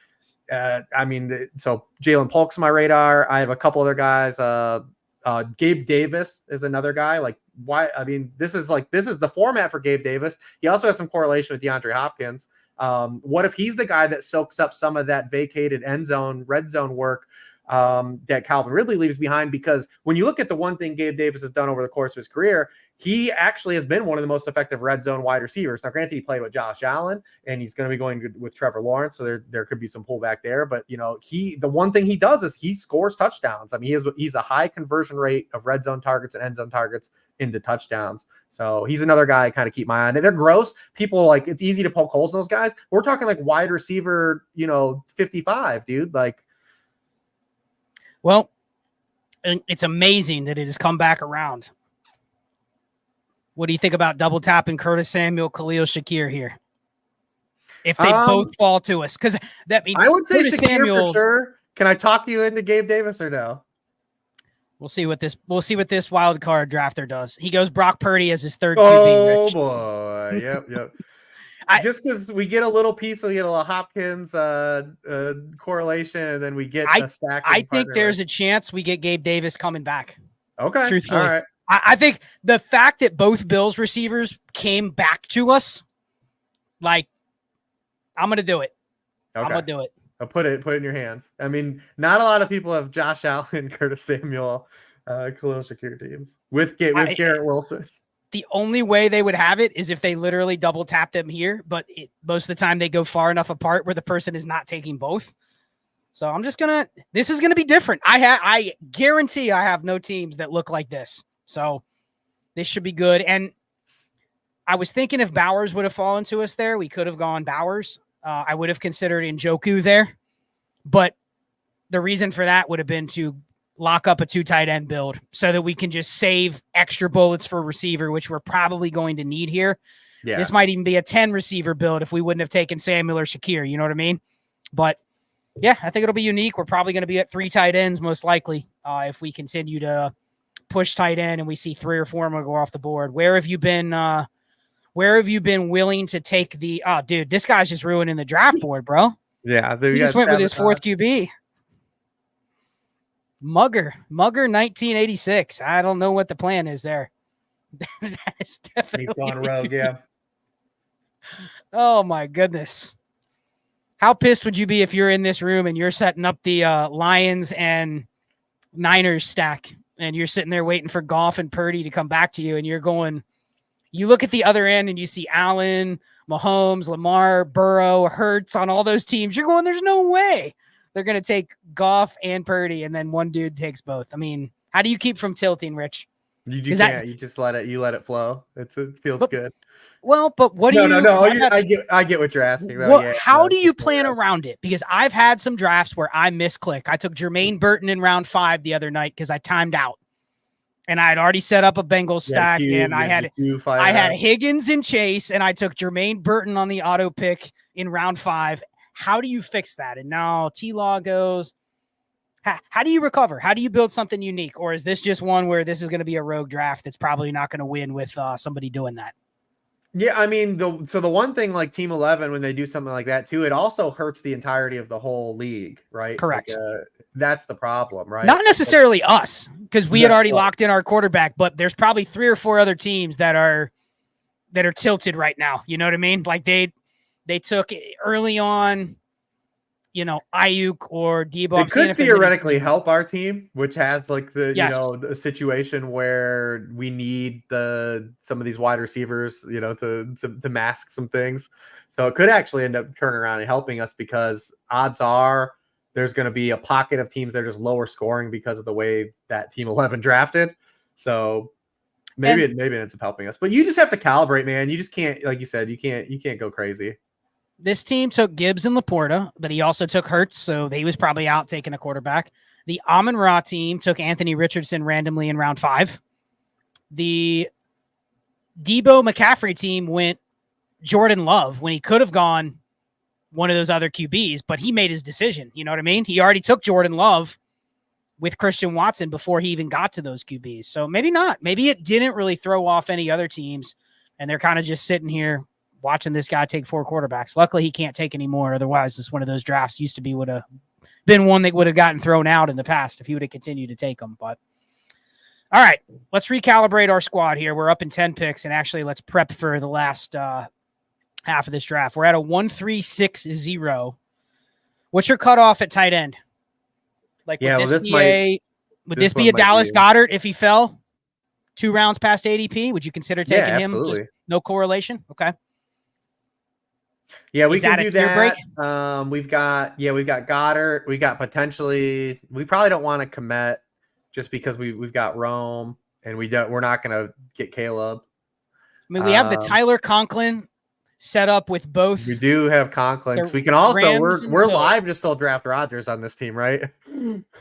so Jalen Polk's on my radar. I have a couple other guys. Gabe Davis is another guy. Like, why? I mean, this is the format for Gabe Davis. He also has some correlation with DeAndre Hopkins. What if he's the guy that soaks up some of that vacated end zone, red zone work that Calvin Ridley leaves behind? Because when you look at the one thing Gabe Davis has done over the course of his career, he actually has been one of the most effective red zone wide receivers. Now, granted, he played with Josh Allen, and he's going to be going with Trevor Lawrence, so there could be some pullback there. But the one thing he does is he scores touchdowns. I mean, he's a high conversion rate of red zone targets and end zone targets into touchdowns. So he's another guy I kind of keep my eye on. They're gross. People like it's easy to poke holes in those guys. We're talking like wide receiver, 55, dude. Like, well, it's amazing that it has come back around. What do you think about double tapping Curtis Samuel, Khalil Shakir here? If they both fall to us, because that means I would say Curtis Shakir Samuel for sure. Can I talk you into Gabe Davis or no? We'll see what this wild card drafter does. He goes Brock Purdy as his third QB. Oh boy, yep. Just because we get a little piece, we get a little Hopkins correlation, and then we get a stack. I think there's a chance we get Gabe Davis coming back. Okay, truthfully, all right. I think the fact that both Bills receivers came back to us, like, I'm gonna do it. Okay. I'm gonna do it. I'll put it in your hands. I mean, not a lot of people have Josh Allen, Curtis Samuel, Khalil Shakir teams with Garrett Wilson. The only way they would have it is if they literally double tapped them here, but most of the time they go far enough apart where the person is not taking both. So this is gonna be different. I guarantee I have no teams that look like this. So this should be good. And I was thinking if Bowers would have fallen to us there, we could have gone Bowers. I would have considered Njoku there, but the reason for that would have been to lock up a 2 tight end build so that we can just save extra bullets for receiver, which we're probably going to need here. Yeah. This might even be a 10 receiver build if we wouldn't have taken Samuel or Shakir. You know what I mean? But yeah, I think it'll be unique. We're probably going to be at 3 tight ends most likely if we continue to push tight end and we see 3 or 4 of them go off the board. Where have you been willing to take the dude, this guy's just ruining the draft board, bro. Yeah, he just went with his 4th QB. Mugger 1986. I don't know what the plan is there. That is definitely he's gone rogue, yeah. Oh my goodness. How pissed would you be if you're in this room and you're setting up the Lions and Niners stack and you're sitting there waiting for Goff and Purdy to come back to you and you're going, you look at the other end and you see Allen, Mahomes, Lamar, Burrow, Hurts on all those teams. You're going, there's no way they're going to take Goff and Purdy, and then one dude takes both. I mean, how do you keep from tilting, Rich? You can't. You just let it flow. It feels good. Well, but what do you? No. I get what you're asking. How do you plan around it? Because I've had some drafts where I misclick. I took Jermaine Burton in round 5 the other night because I timed out. And I had already set up a Bengals stack, and I had Higgins and Chase, and I took Jermaine Burton on the auto pick in round 5. How do you fix that? And now T-Law goes, how do you recover? How do you build something unique? Or is this just one where this is going to be a rogue draft that's probably not going to win with somebody doing that? Yeah, I mean, the one thing like Team 11, when they do something like that too, it also hurts the entirety of the whole league, right? Correct. Like, that's the problem, right? Not necessarily us, because we had already locked in our quarterback, but there's probably 3 or 4 other teams that are tilted right now. You know what I mean? Like they took early on, Ayuk or Debo. It could theoretically help our team, which has like the situation where we need some of these wide receivers, to mask some things. So it could actually end up turning around and helping us because odds are there's going to be a pocket of teams that are just lower scoring because of the way that Team 11 drafted. So maybe it ends up helping us. But you just have to calibrate, man. You just can't, like you said, you can't go crazy. This team took Gibbs and Laporta, but he also took Hurts, so he was probably out taking a quarterback. The Amon-Ra team took Anthony Richardson randomly in round 5. The Debo McCaffrey team went Jordan Love when he could have gone one of those other QBs, but he made his decision. You know what I mean? He already took Jordan Love with Christian Watson before he even got to those QBs. So maybe not. Maybe it didn't really throw off any other teams, and they're kind of just sitting here watching this guy take 4 quarterbacks. Luckily, he can't take any more. Otherwise, it's one of those drafts would have been one that would have gotten thrown out in the past if he would have continued to take them. But all right, let's recalibrate our squad here. We're up in 10 picks, and actually let's prep for the last half of this draft. We're at a 1-3-6-0. What's your cutoff at tight end? Like, would this be a Dallas Goedert if he fell 2 rounds past ADP? Would you consider taking him? Just no correlation? Okay. Yeah, we can do that. We've got Goddard. We got potentially. We probably don't want to commit just because we've got Rome, and we're not going to get Caleb. I mean, we have the Tyler Conklin set up with both. We do have Conklin. We can also we're live to still draft Rodgers on this team, right?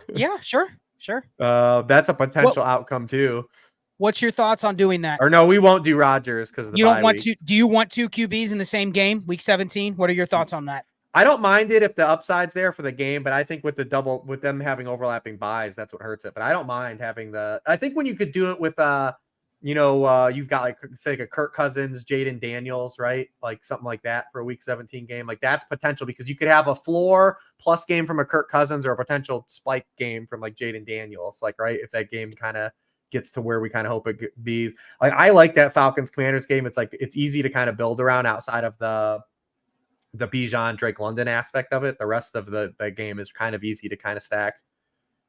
Yeah, sure. That's a potential outcome too. What's your thoughts on doing that? Or no, we won't do Rodgers because you don't want to. Do you want 2 QBs in the same game, week 17? What are your thoughts on that? I don't mind it if the upside's there for the game, but I think with them having overlapping buys, that's what hurts it. But I don't mind having I think when you could do it with you've got like a Kirk Cousins, Jaden Daniels, right? Like something like that for a week 17 game. Like that's potential because you could have a floor plus game from a Kirk Cousins or a potential spike game from like Jaden Daniels, like, right? If that game kind of gets to where we kind of hope it be. Like, I like that Falcons Commanders game. It's like, it's easy to kind of build around outside of the Bijan Drake London aspect of it. The rest of the game is kind of easy to kind of stack.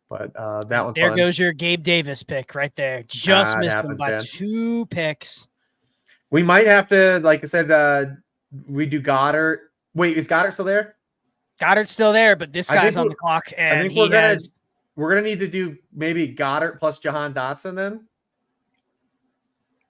But that one's there fun. Goes your Gabe Davis pick right there. Just missed him by 2 picks. We might have to, like I said, we do Goddard. Wait, is Goddard still there? Goddard's still there, but this guy's on the clock, and I think we're gonna need to do maybe Goddard plus Jahan Dotson then.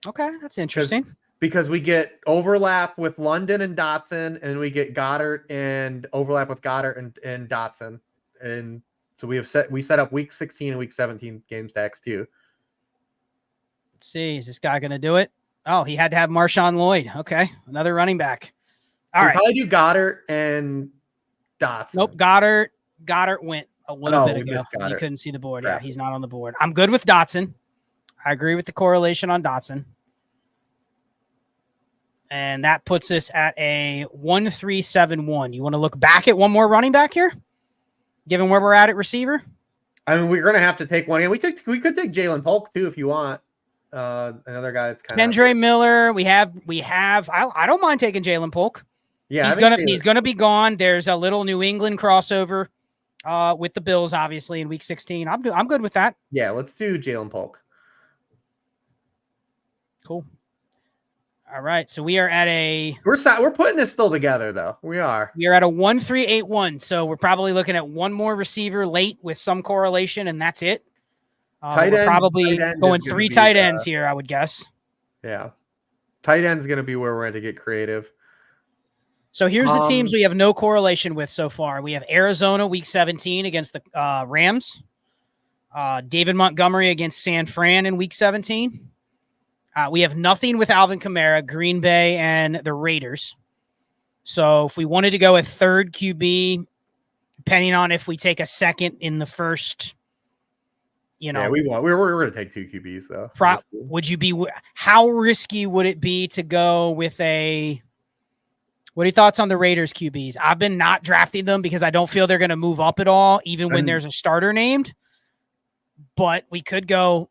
Okay, that's interesting. Because we get overlap with London and Dotson, and we get Goddard and overlap with Goddard and Dotson, and so we set up week 16 and week 17 game stacks too. Let's see, is this guy gonna do it? Oh, he had to have Marshawn Lloyd. Okay, another running back. All right, probably do Goddard and Dotson. Nope, Goddard went a little bit ago. You couldn't see the board. Yeah, he's not on the board. I'm good with Dotson. I agree with the correlation on Dotson. And that puts us at a 1-3-7-1. You want to look back at one more running back here, given where we're at receiver? I mean, we're going to have to take one. And we could take Jalen Polk too if you want. Another guy that's kind of Kendre Miller. We have. I don't mind taking Jalen Polk. Yeah, he's gonna be gone. There's a little New England crossover with the Bills, obviously, in week 16. I'm good with that. Yeah, let's do Jalen Polk. Cool. All right, so we are at we're putting this still together though. We are at a 1-3-8-1. So we're probably looking at one more receiver late with some correlation, and that's it. We're probably going 3 tight ends here, I would guess. Yeah, tight end's going to be where we're going to get creative. So here's the teams we have no correlation with so far. We have Arizona week 17 against the Rams. David Montgomery against San Fran in week 17. We have nothing with Alvin Kamara, Green Bay, and the Raiders. So if we wanted to go a third QB, depending on if we take a second in the first, yeah, we're going to take 2 QBs though. How risky would it be to go with what are your thoughts on the Raiders QBs? I've been not drafting them because I don't feel they're going to move up at all, even when there's a starter named. But we could go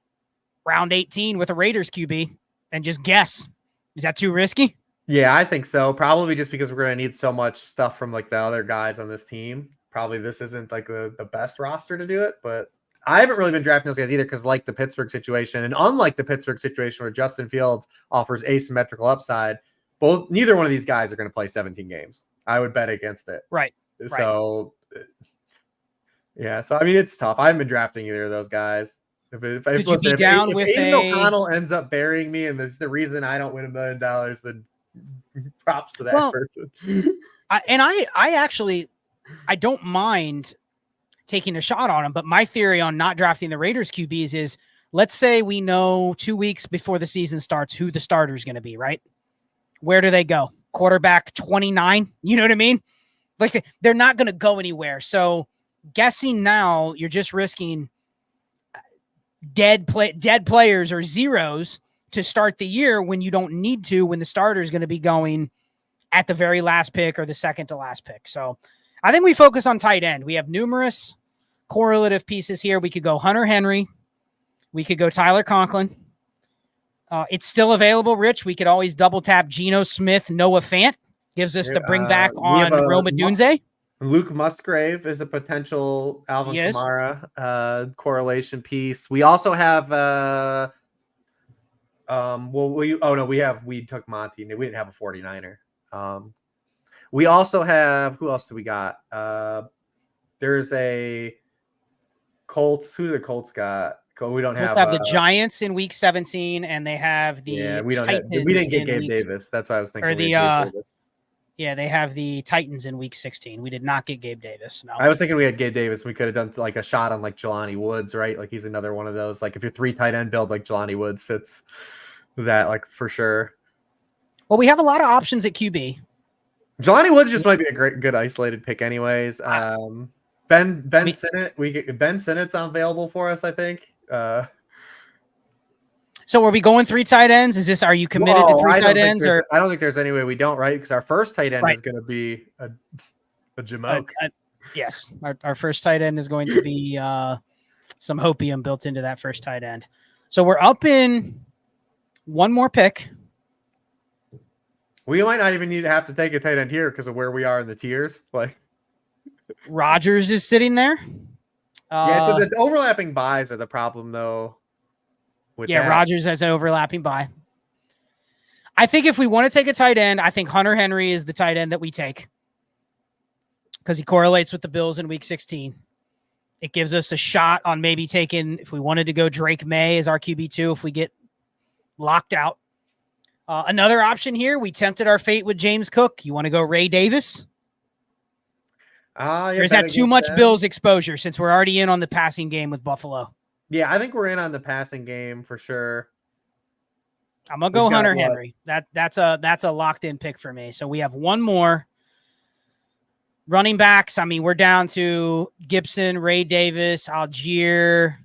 round 18 with a Raiders QB and just guess. Is that too risky? Yeah, I think so. Probably just because we're going to need so much stuff from like the other guys on this team. Probably this isn't like the best roster to do it, but I haven't really been drafting those guys either because like the Pittsburgh situation, and unlike the Pittsburgh situation where Justin Fields offers asymmetrical upside, neither one of these guys are going to play 17 games. I would bet against it. Right. So, yeah. So, I mean, it's tough. I haven't been drafting either of those guys. Could you be down with Aiden O'Connell ends up burying me, and there's the reason I don't win $1 million, then props to that person. I don't mind taking a shot on him, but my theory on not drafting the Raiders QBs is, let's say we know 2 weeks before the season starts who the starter is going to be, right? Where do they go? Quarterback 29? You know what I mean? Like, they're not going to go anywhere. So guessing now, you're just risking dead players or zeros to start the year when you don't need to, when the starter is going to be going at the very last pick or the second to last pick. So I think we focus on tight end. We have numerous correlative pieces here. We could go Hunter Henry. We could go Tyler Conklin. It's still available, Rich. We could always double tap Geno Smith, Noah Fant. Gives us the bring back on Rome Odunze. Luke Musgrave is a potential Alvin Kamara correlation piece. We also have we took Monty. We didn't have a 49er. We also have, who else do we got? There's a Colts. Who do the Colts got? We don't have the Giants in week 17, and they have the Titans. We didn't get Gabe Davis. That's why I was thinking. They have the Titans in week 16. We did not get Gabe Davis. No. I was thinking we had Gabe Davis. We could have done like a shot on like Jelani Woods, right? Like he's another one of those. Like if you're 3 tight end build, like Jelani Woods fits that, like for sure. Well, we have a lot of options at QB. Jelani Woods just might be a good isolated pick, anyways. Ben Sinnott. Ben Sinnott's available for us, I think. So are we going 3 tight ends? Are you committed to 3 tight ends? Or I don't think there's any way we don't, right? Because our first tight end is going to be a Jamoke. Yes, our first tight end is going to be some hopium built into that first tight end. So we're up in one more pick. We might not even have to take a tight end here because of where we are in the tiers. Like Rodgers is sitting there. So the overlapping buys are the problem, though. Rodgers has an overlapping buy. I think if we want to take a tight end, I think Hunter Henry is the tight end that we take because he correlates with the Bills in week 16. It gives us a shot on maybe taking, if we wanted to go Drake May as our QB2, if we get locked out. Another option here, we tempted our fate with James Cook. You want to go Ray Davis? Or is that too much Bills exposure since we're already in on the passing game with Buffalo? Yeah, I think we're in on the passing game for sure. I'm gonna go Hunter Henry. That's a locked in pick for me. So we have one more. Running backs. I mean, we're down to Gibson, Ray Davis, Algier.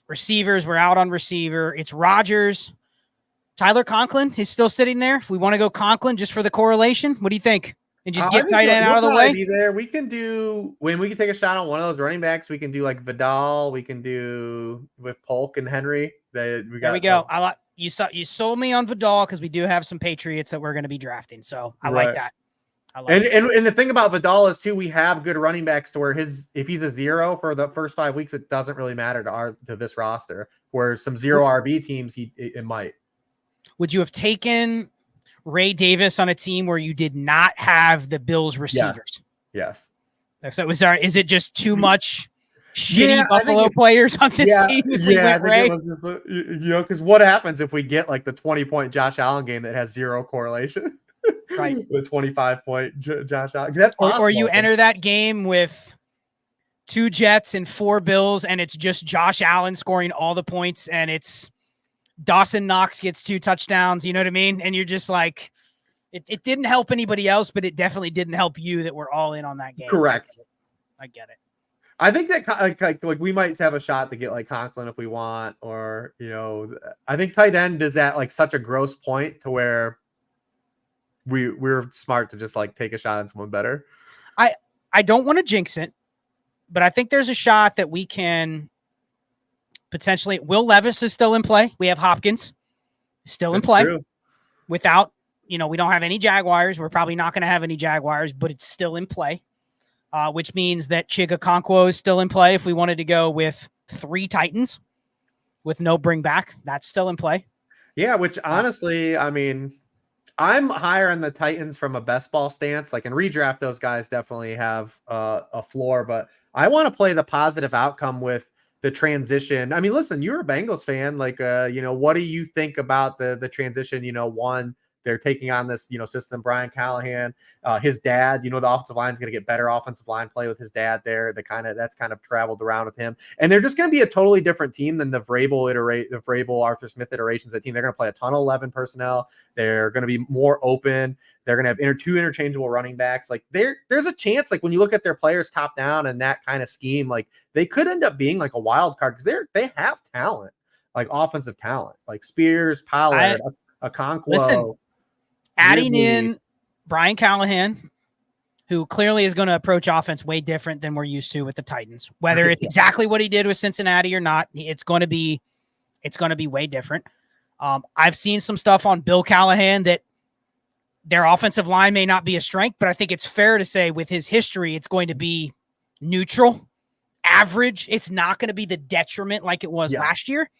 Receivers, we're out on receiver. It's Rodgers. Tyler Conklin is still sitting there. If we want to go Conklin just for the correlation, what do you think? And just get tight end out of the way. Be there. We can do when we can take a shot on one of those running backs. We can do like Vidal. We can do with Polk and Henry. There we go. I like you sold me on Vidal because we do have some Patriots that we're going to be drafting. So I like that. And the thing about Vidal is too, we have good running backs to where if he's a 0 for the first 5 weeks, it doesn't really matter to this roster. Where some 0 RB teams, it might. Would you have taken Ray Davis on a team where you did not have the Bills receivers? Yes. So is it just too much shitty Buffalo players on this team? If we went Ray? It was just, because what happens if we get like the 20-point Josh Allen game that has 0 correlation? Right. The 25-point Josh Allen. That's possible. Or you enter that game with 2 Jets and 4 Bills, and it's just Josh Allen scoring all the points, and it's Dawson Knox gets 2 touchdowns, you know what I mean? And you're just like, it didn't help anybody else, but it definitely didn't help you that we're all in on that game. Correct. I get it. I think that like we might have a shot to get like Conklin if we want, or, I think tight end is at like such a gross point to where we're smart to just like take a shot on someone better. I don't want to jinx it, but I think there's a shot that we can potentially. Will Levis is still in play. We have Hopkins still in play. True. Without, we don't have any Jaguars. We're probably not going to have any Jaguars, but it's still in play, which means that Chigakonkwo is still in play. If we wanted to go with 3 Titans with no bring back, that's still in play. Yeah, which honestly, I mean, I'm higher on the Titans from a best ball stance. Like in redraft, those guys definitely have a floor, but I want to play the positive outcome with the transition. I mean, listen, you're a Bengals fan. Like, what do you think about the transition? They're taking on this, system. Brian Callahan, his dad, the offensive line is going to get better offensive line play with his dad there. That's kind of traveled around with him. And they're just going to be a totally different team than the Vrabel, Arthur Smith iterations of the team. They're going to play a ton of 11 personnel. They're going to be more open. They're going to have two interchangeable running backs. Like there's a chance, like when you look at their players top down and that kind of scheme, like they could end up being like a wild card because they have talent, like offensive talent, like Spears, Pollard, Okonkwo. Listen, adding in Brian Callahan, who clearly is going to approach offense way different than we're used to with the Titans. Whether it's exactly what he did with Cincinnati or not, it's going to be way different. I've seen some stuff on Bill Callahan that their offensive line may not be a strength, but I think it's fair to say with his history, it's going to be neutral, average. It's not going to be the detriment like it was last year.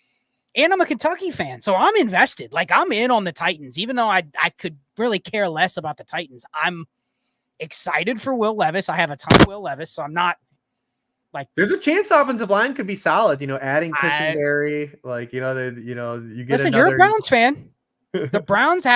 And I'm a Kentucky fan, so I'm invested. Like, I'm in on the Titans, even though I could really care less about the Titans. I'm excited for Will Levis. I have a ton of Will Levis, so I'm not like. There's a chance the offensive line could be solid. Adding Cushenberry, you get. Listen, you're a Browns fan. The Browns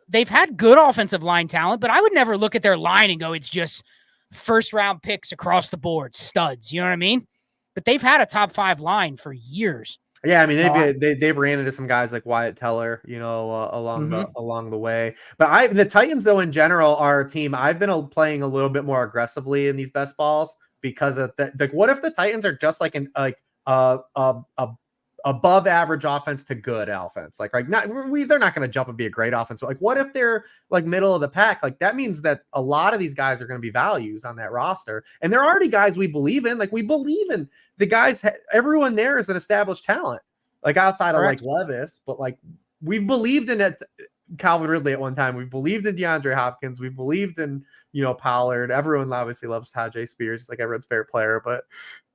they've had good offensive line talent, but I would never look at their line and go, it's just first round picks across the board, studs. You know what I mean? But they've had a top 5 line for years. Yeah, I mean they've ran into some guys like Wyatt Teller, along the way. But the Titans though in general are a team I've been playing a little bit more aggressively in these best balls because of that. Like, what if the Titans are just like above average offense to good offense? They're not going to jump and be a great offense. But like, what if they're like middle of the pack? Like that means that a lot of these guys are going to be values on that roster, and they're already guys we believe in. Like we believe in the guys. Everyone there is an established talent, like outside of like Levis, but like we've believed in it. Calvin Ridley at one time. We've believed in DeAndre Hopkins. We've believed in Pollard. Everyone obviously loves Tajay Spears. It's like everyone's favorite player, but.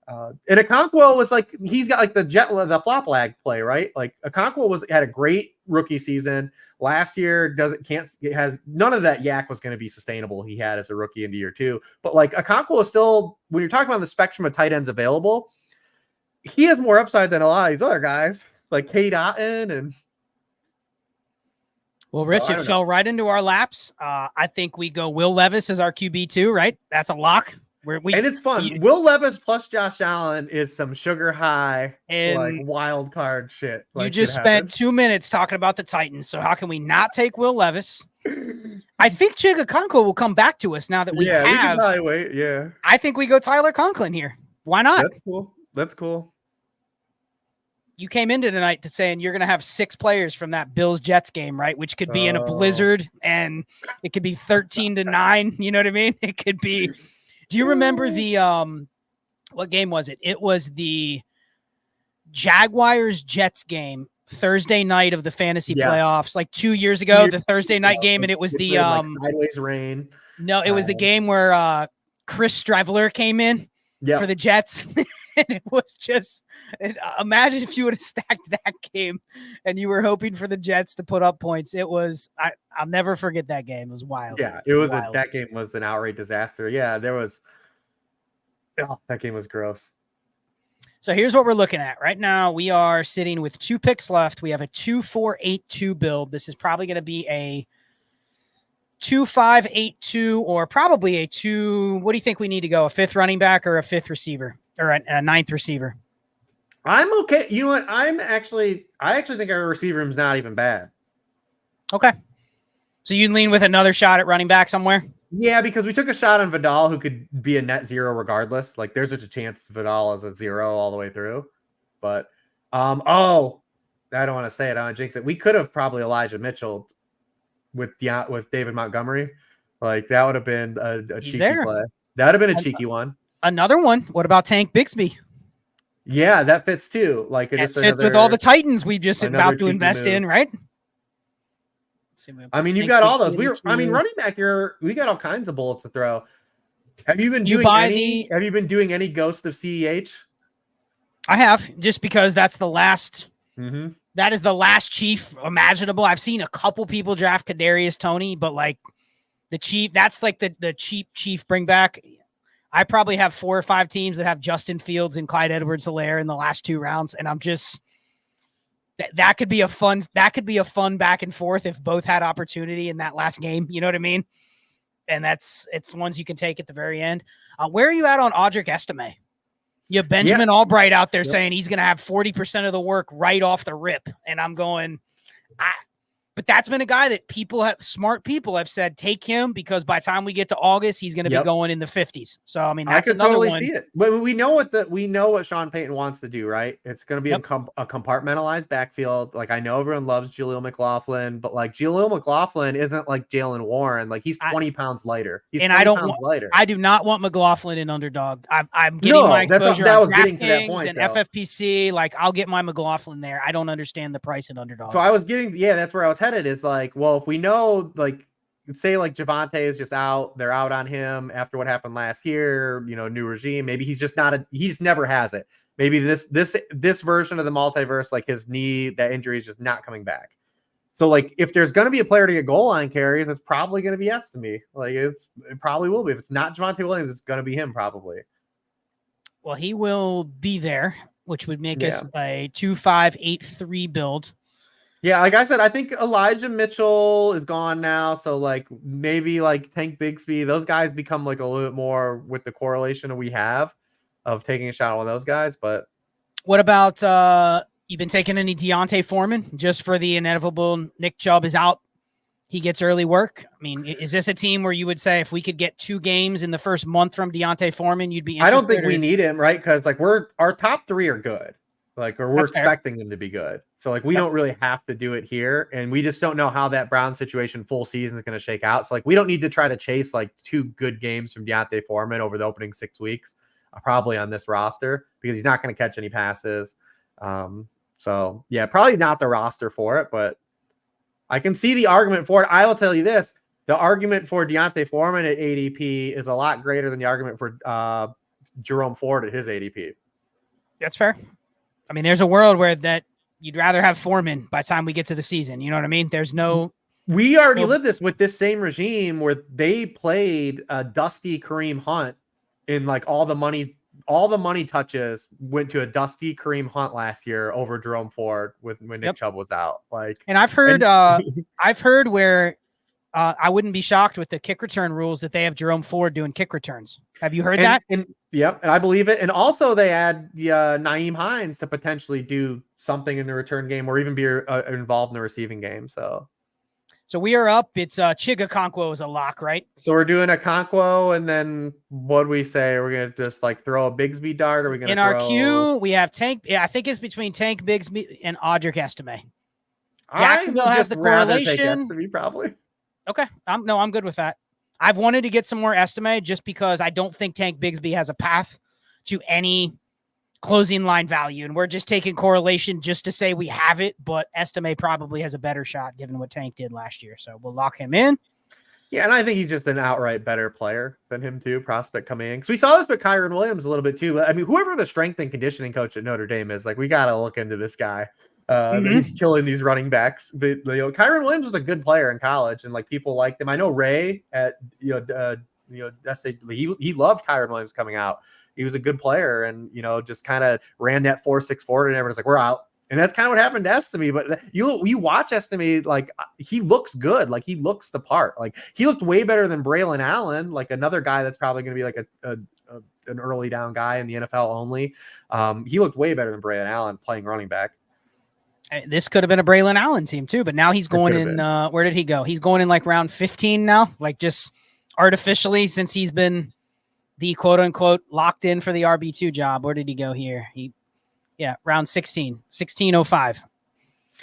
And Okonkwo was like, he's got like the flop lag play, right? Like Okonkwo had a great rookie season last year. Has none of that yak was going to be sustainable. He had as a rookie into year 2, but like Okonkwo is still, when you're talking about the spectrum of tight ends available, he has more upside than a lot of these other guys like Cade Otton and. Well, Rich, it fell right into our laps. I think we go Will Levis as our QB2, right? That's a lock. And it's fun. Will Levis plus Josh Allen is some sugar high, like wild card shit. Like, you just spent 2 minutes talking about the Titans, so how can we not take Will Levis? I think Chig Okonkwo will come back to us now that we have. We can probably wait. Yeah, I think we go Tyler Conklin here. Why not? That's cool. You came into tonight to saying you're going to have 6 players from that Bills-Jets game, right? Which could be in a blizzard, and it could be 13-9. You know what I mean? It could be. Do you remember the what game was it? It was the Jaguars-Jets game, Thursday night of the fantasy playoffs, like 2 years ago, the Thursday night game, and it was the sideways rain. No, it was the game where Chris Streveler came in for the Jets. And it was just, imagine if you would have stacked that game and you were hoping for the Jets to put up points. It was, I'll never forget that game. It was wild. Yeah, it was that game was an outright disaster. Yeah, that game was gross. So here's what we're looking at right now. We are sitting with 2 picks left. We have a 2-4-8-2 build. This is probably going to be a 2-5-8-2 or probably a 2. What do you think we need to go? A 5th running back or a 5th receiver? Or a 9th receiver? I'm okay. You know what? I actually think our receiver room is not even bad. Okay. So you lean with another shot at running back somewhere? Yeah, because we took a shot on Vidal, who could be a net 0 regardless. Like there's such a chance Vidal is a 0 all the way through. But I don't want to say it. I don't want to jinx it. We could have probably Elijah Mitchell with David Montgomery. Like that would have been a cheeky play. That would have been a cheeky one. Another one. What about Tank Bixby? Yeah, that fits too. Like it fits with all the Titans we've just about to invest in, right? I mean, you got all those. Running back here, we got all kinds of bullets to throw. Have you been doing any Ghost of CEH? I have, just because that's the last. Mm-hmm. That is the last Chief imaginable. I've seen a couple people draft Kadarius Toney, but like the Chief, that's like the cheap Chief bring back. I probably have 4 or 5 teams that have Justin Fields and Clyde Edwards-Helaire in the last 2 rounds, and I'm just that could be a fun back and forth if both had opportunity in that last game. You know what I mean? And it's ones you can take at the very end. Where are you at on Audric Estime? You have Benjamin Albright out there saying he's going to have 40% of the work right off the rip, and I'm going, but that's been a guy that smart people have said, take him because by the time we get to August, he's going to be going in the 50s. So, I mean, that's I could another totally one. see it. But we know what Sean Payton wants to do, right? It's going to be a compartmentalized backfield. Like, I know everyone loves Jaleel McLaughlin, but like Jaleel McLaughlin isn't like Jalen Warren. Like, he's 20 pounds lighter. He's 20 pounds lighter. I do not want McLaughlin in Underdog. I'm getting my exposure on DraftKings and FFPC. Like, I'll get my McLaughlin there. I don't understand the price in Underdog. So I was getting, that's where I was headed is like, well, if we know, like, say like Javonte is just out, they're out on him after what happened last year, new regime. Maybe he's just he just never has it. Maybe this version of the multiverse, like his knee, that injury is just not coming back. So like, if there's going to be a player to get goal line carries, it's probably going to be Estime. Like it probably will be. If it's not Javonte Williams, it's going to be him probably. Well, he will be there, which would make us a 2-5-8-3 build. Yeah, like I said, I think Elijah Mitchell is gone now. So like maybe like Tank Bigsby, those guys become like a little bit more with the correlation we have of taking a shot on those guys. But what about you been taking any Deontay Foreman just for the inevitable Nick Chubb is out? He gets early work. I mean, is this a team where you would say if we could get 2 games in the first month from Deontay Foreman, you'd be interested? I don't think we need him, right? Because like our top 3 are good. Like, or we're expecting them to be good. So like, we don't really have to do it here. And we just don't know how that Brown situation full season is going to shake out. So like, we don't need to try to chase like 2 good games from Deontay Foreman over the opening 6 weeks, probably on this roster, because he's not going to catch any passes. So yeah, probably not the roster for it, but I can see the argument for it. I will tell you this, the argument for Deontay Foreman at ADP is a lot greater than the argument for Jerome Ford at his ADP. That's fair. I mean, there's a world where that you'd rather have Foreman by the time we get to the season. You know what I mean? There's no. We already lived this with this same regime where they played Dusty Kareem Hunt in like all the money touches went to a Dusty Kareem Hunt last year over Jerome Ford when Nick Chubb was out. Like, and I've heard where I wouldn't be shocked with the kick return rules that they have Jerome Ford doing kick returns. Have you heard that? And I believe it. And also they add Nyheim Hines to potentially do something in the return game or even be involved in the receiving game. So we are up. It's Chiga Okonkwo is a lock, right? So we're doing a Okonkwo, and then what do we say? We're going to just like throw a Bigsby dart? Or are we going to our queue, we have Tank. Yeah, I think it's between Tank Bigsby and Audric Estime. Jacksonville has the correlation. Take Estime, probably. Okay. I'm good with that. I've wanted to get some more Estime just because I don't think Tank Bigsby has a path to any closing line value. And we're just taking correlation just to say we have it, but Estime probably has a better shot given what Tank did last year. So we'll lock him in. Yeah, and I think he's just an outright better player than him too, prospect coming in. Because we saw this with Kyron Williams a little bit too. I mean, whoever the strength and conditioning coach at Notre Dame is, like, we got to look into this guy. He's killing these running backs. But, Kyron Williams was a good player in college, and like people liked him. I know Ray at he loved Kyron Williams coming out. He was a good player, and just kind of ran that 4.6 forward, and everyone's like, we're out. And that's kind of what happened to Estime. But you watch Estime, like, he looks good. Like, he looks the part. Like, he looked way better than Braylon Allen, like another guy that's probably going to be like an early down guy in the NFL only. He looked way better than Braylon Allen playing running back. This could have been a Braylon Allen team too, but now he's going in. Where did he go? He's going in like round 15 now, like just artificially, since he's been the quote unquote locked in for the RB2 job. Where did he go here? Round 1605.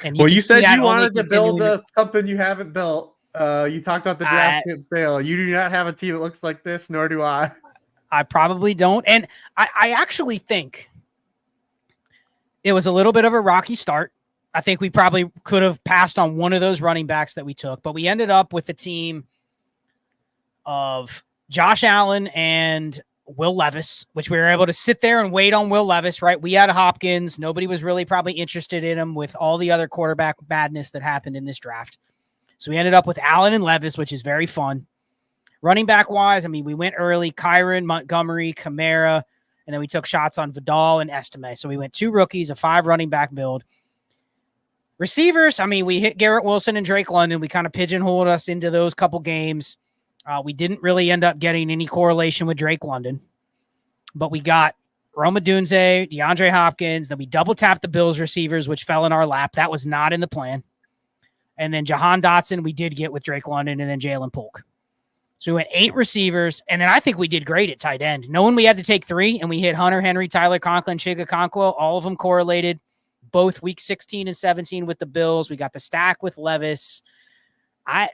And you said you wanted to build something you haven't built. You talked about the draft kit sale. You do not have a team that looks like this, nor do I. I probably don't. And I actually think it was a little bit of a rocky start. I think we probably could have passed on one of those running backs that we took, but we ended up with a team of Josh Allen and Will Levis, which we were able to sit there and wait on Will Levis, right? We had Hopkins. Nobody was really probably interested in him with all the other quarterback madness that happened in this draft. So we ended up with Allen and Levis, which is very fun. Running back wise, I mean, we went early, Kyron, Montgomery, Kamara, and then we took shots on Vidal and Estime. So we went 2 rookies, a 5 running back build. Receivers, I mean, we hit Garrett Wilson and Drake London. We kind of pigeonholed us into those couple games. We didn't really end up getting any correlation with Drake London, but we got Roma Dunze, DeAndre Hopkins. Then we double tapped the Bills receivers, which fell in our lap. That was not in the plan. And then Jahan Dotson, we did get with Drake London, and then Jalen Polk. So we went 8 receivers, and then I think we did great at tight end. Knowing we had to take 3, and we hit Hunter Henry, Tyler Conklin, Chig Okonkwo, all of them correlated, both week 16 and 17 with the Bills. We got the stack with Levis. I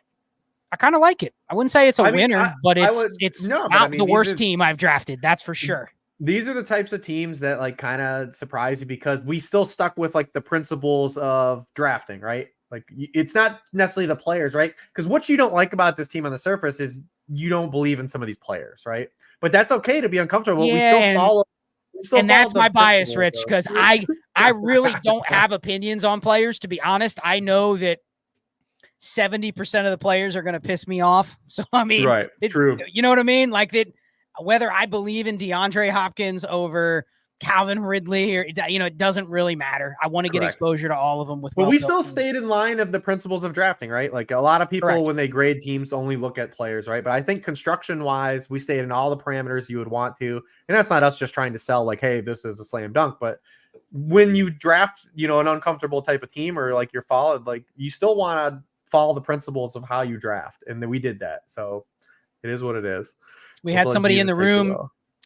kind of like it. I wouldn't say it's a winner, but it's not the worst team I've drafted. That's for sure. These are the types of teams that like kind of surprise you because we still stuck with like the principles of drafting, right? Like it's not necessarily the players, right? Because what you don't like about this team on the surface is you don't believe in some of these players, right? But that's okay to be uncomfortable. Yeah, we still follow. And that's my bias, Rich, because I really don't have opinions on players, to be honest. I know that 70% of the players are going to piss me off. So, I mean, right, true. You know what I mean? Like that, whether I believe in DeAndre Hopkins over Calvin Ridley, or it doesn't really matter. I want to get exposure to all of them. But we still stayed in line of the principles of drafting, right? Like a lot of people, when they grade teams, only look at players, right? But I think construction-wise, we stayed in all the parameters you would want to, and that's not us just trying to sell like, hey, this is a slam dunk. But when you draft, an uncomfortable type of team, or like you're followed, like you still want to follow the principles of how you draft, and then we did that. So it is what it is. We had somebody in the room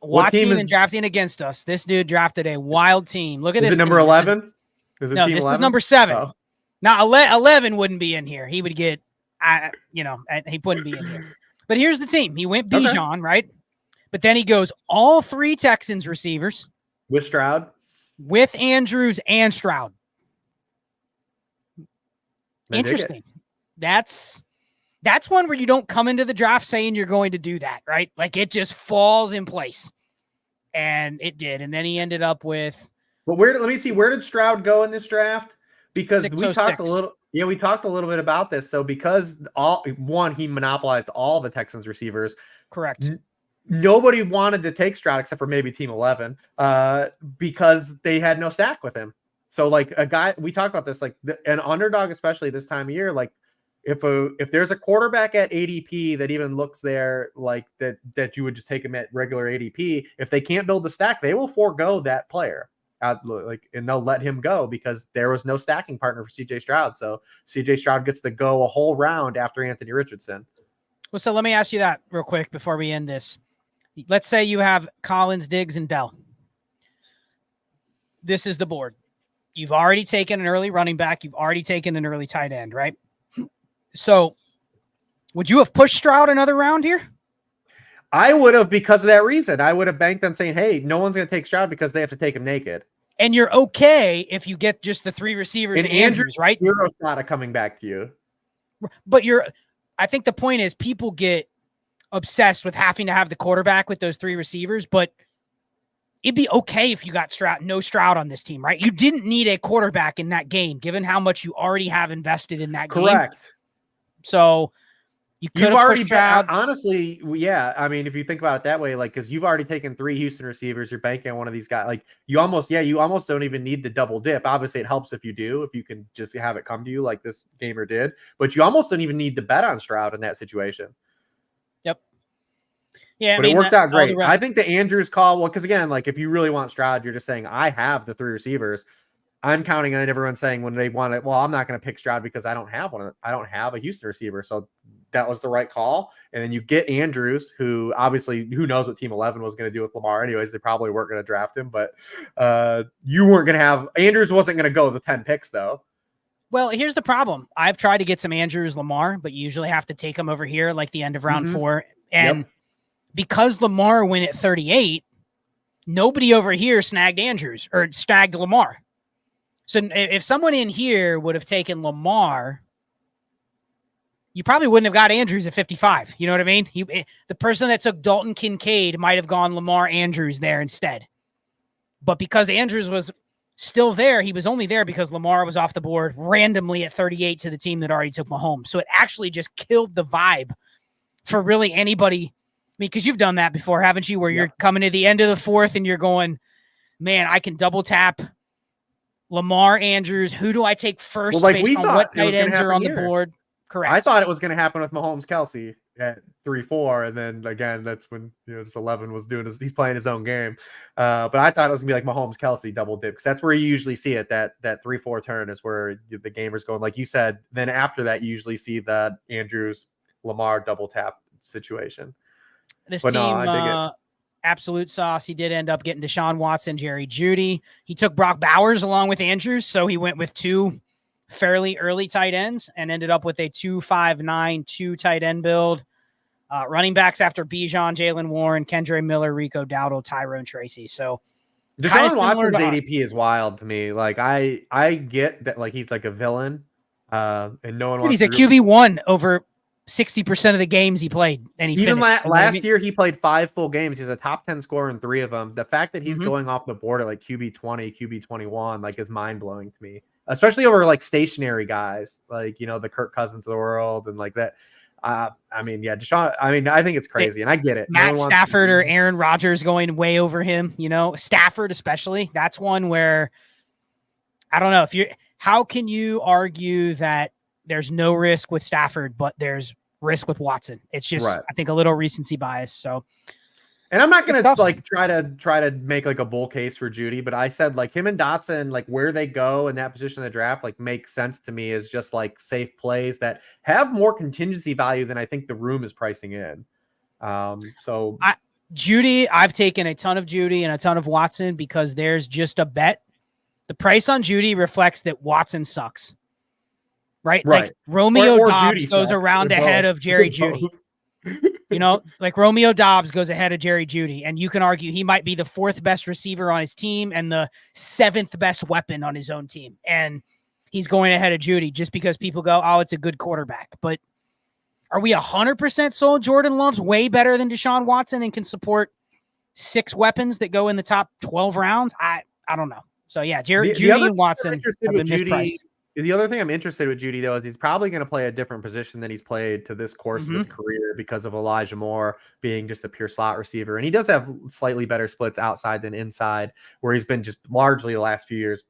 watching and drafting against us. This dude drafted a wild team. Look at this. Is it number 11? Is it no, team this 11? was number 7. Oh. Now 11 wouldn't be in here. He would get, he wouldn't be in here. But here's the team. He went Bijan, right? But then he goes all 3 Texans receivers with Stroud, with Andrews and Stroud. Interesting. That's one where you don't come into the draft saying you're going to do that, right? Like it just falls in place. And it did. And then he ended up with. But let me see, where did Stroud go in this draft? Because we talked a little bit about this. So because he monopolized all the Texans receivers. Correct. Nobody wanted to take Stroud except for maybe team 11 because they had no stack with him. So like a guy, we talked about this, like an underdog, especially this time of year, like if there's a quarterback at ADP that even looks there like that you would just take him at regular ADP, if they can't build a stack, they will forego that player. And they'll let him go because there was no stacking partner for CJ Stroud. So CJ Stroud gets to go a whole round after Anthony Richardson. Well, so let me ask you that real quick before we end this. Let's say you have Collins, Diggs, and Dell. This is the board. You've already taken an early running back. You've already taken an early tight end, right? So would you have pushed Stroud another round here? I would have, because of that reason. I would have banked on saying, hey, no one's going to take Stroud because they have to take him naked. And you're okay if you get just the 3 receivers and Andrews, right? You're not coming back to you. But I think the point is people get obsessed with having to have the quarterback with those 3 receivers, but it'd be okay if you got no Stroud on this team, right? You didn't need a quarterback in that game, given how much you already have invested in that game. Correct. So you've already honestly, yeah. I mean, if you think about it that way, like, because you've already taken 3 Houston receivers, you're banking on one of these guys. Like, you almost don't even need the double dip. Obviously, it helps if you can just have it come to you like this gamer did. But you almost don't even need to bet on Stroud in that situation. Yep. Yeah, but it worked out great. I think the Andrews call, because again, like if you really want Stroud, you're just saying I have the 3 receivers. I'm counting on everyone saying when they want it, well, I'm not going to pick Stroud because I don't have one. I don't have a Houston receiver. So that was the right call. And then you get Andrews, who obviously, who knows what team 11 was going to do with Lamar anyways. They probably weren't going to draft him, but you weren't going to have Andrews wasn't going to go the 10 picks though. Well, here's the problem. I've tried to get some Andrews Lamar, but you usually have to take him over here like the end of round 4. And because Lamar went at 38, nobody over here snagged Andrews or snagged Lamar. So if someone in here would have taken Lamar, you probably wouldn't have got Andrews at 55. You know what I mean? The person that took Dalton Kincaid might have gone Lamar Andrews there instead. But because Andrews was still there, he was only there because Lamar was off the board randomly at 38 to the team that already took Mahomes. So it actually just killed the vibe for really anybody. I mean, because you've done that before, haven't you? Where you're coming to the end of the fourth and you're going, man, I can double tap Lamar, Andrews. Who do I take first based on what tight ends are on the board? Correct. I thought it was going to happen with Mahomes Kelsey at 3-4. And then again, that's when, just 11 was he's playing his own game. But I thought it was gonna be like Mahomes Kelsey double dip, because that's where you usually see it. That 3-4 turn is where the gamer's going, like you said. Then after that, you usually see that Andrews Lamar double tap situation. This team, absolute sauce. He did end up getting Deshaun Watson, Jerry Jeudy. He took Brock Bowers along with Andrews, so he went with 2 fairly early tight ends and ended up with a 2-5-9 2 tight end build. Running backs after Bijan, Jalen Warren, Kendre Miller, Rico Dowdle, Tyrone Tracy. So Deshaun Watson's ADP is wild to me. Like I get that, like he's like a villain, and no one wants. He's a QB1 over 60% of the games he played, and he even finished. last year he played 5 full games. He's a top 10 scorer in 3 of them. The fact that he's going off the board at like QB 20, QB 21, like is mind blowing to me. Especially over like stationary guys, like the Kirk Cousins of the world and like that. Deshaun. I think it's crazy, and I get it. Matt Stafford or Aaron Rodgers going way over him. Stafford especially. That's one where I don't know how can you argue that there's no risk with Stafford, but there's risk with Watson. It's just I think a little recency bias. So. And I'm not going to like try to make like a bull case for Jeudy, but I said like him and Dotson, like where they go in that position in the draft, like makes sense to me as just like safe plays that have more contingency value than I think the room is pricing in. Jeudy, I've taken a ton of Jeudy and a ton of Watson because there's just a bet. The price on Jeudy reflects that Watson sucks, right? Like Romeo Dobbs goes around ahead of Jerry Jeudy. Like Romeo Dobbs goes ahead of Jerry Jeudy, and you can argue he might be the 4th best receiver on his team and the 7th best weapon on his own team. And he's going ahead of Jeudy just because people go, oh, it's a good quarterback. But are we 100% sold Jordan Love's way better than Deshaun Watson and can support 6 weapons that go in the top 12 rounds? I don't know. So yeah, Jeudy and Watson have been mispriced. The other thing I'm interested with Jeudy, though, is he's probably going to play a different position than he's played to this course of his career because of Elijah Moore being just a pure slot receiver. And he does have slightly better splits outside than inside, where he's been just largely the last few years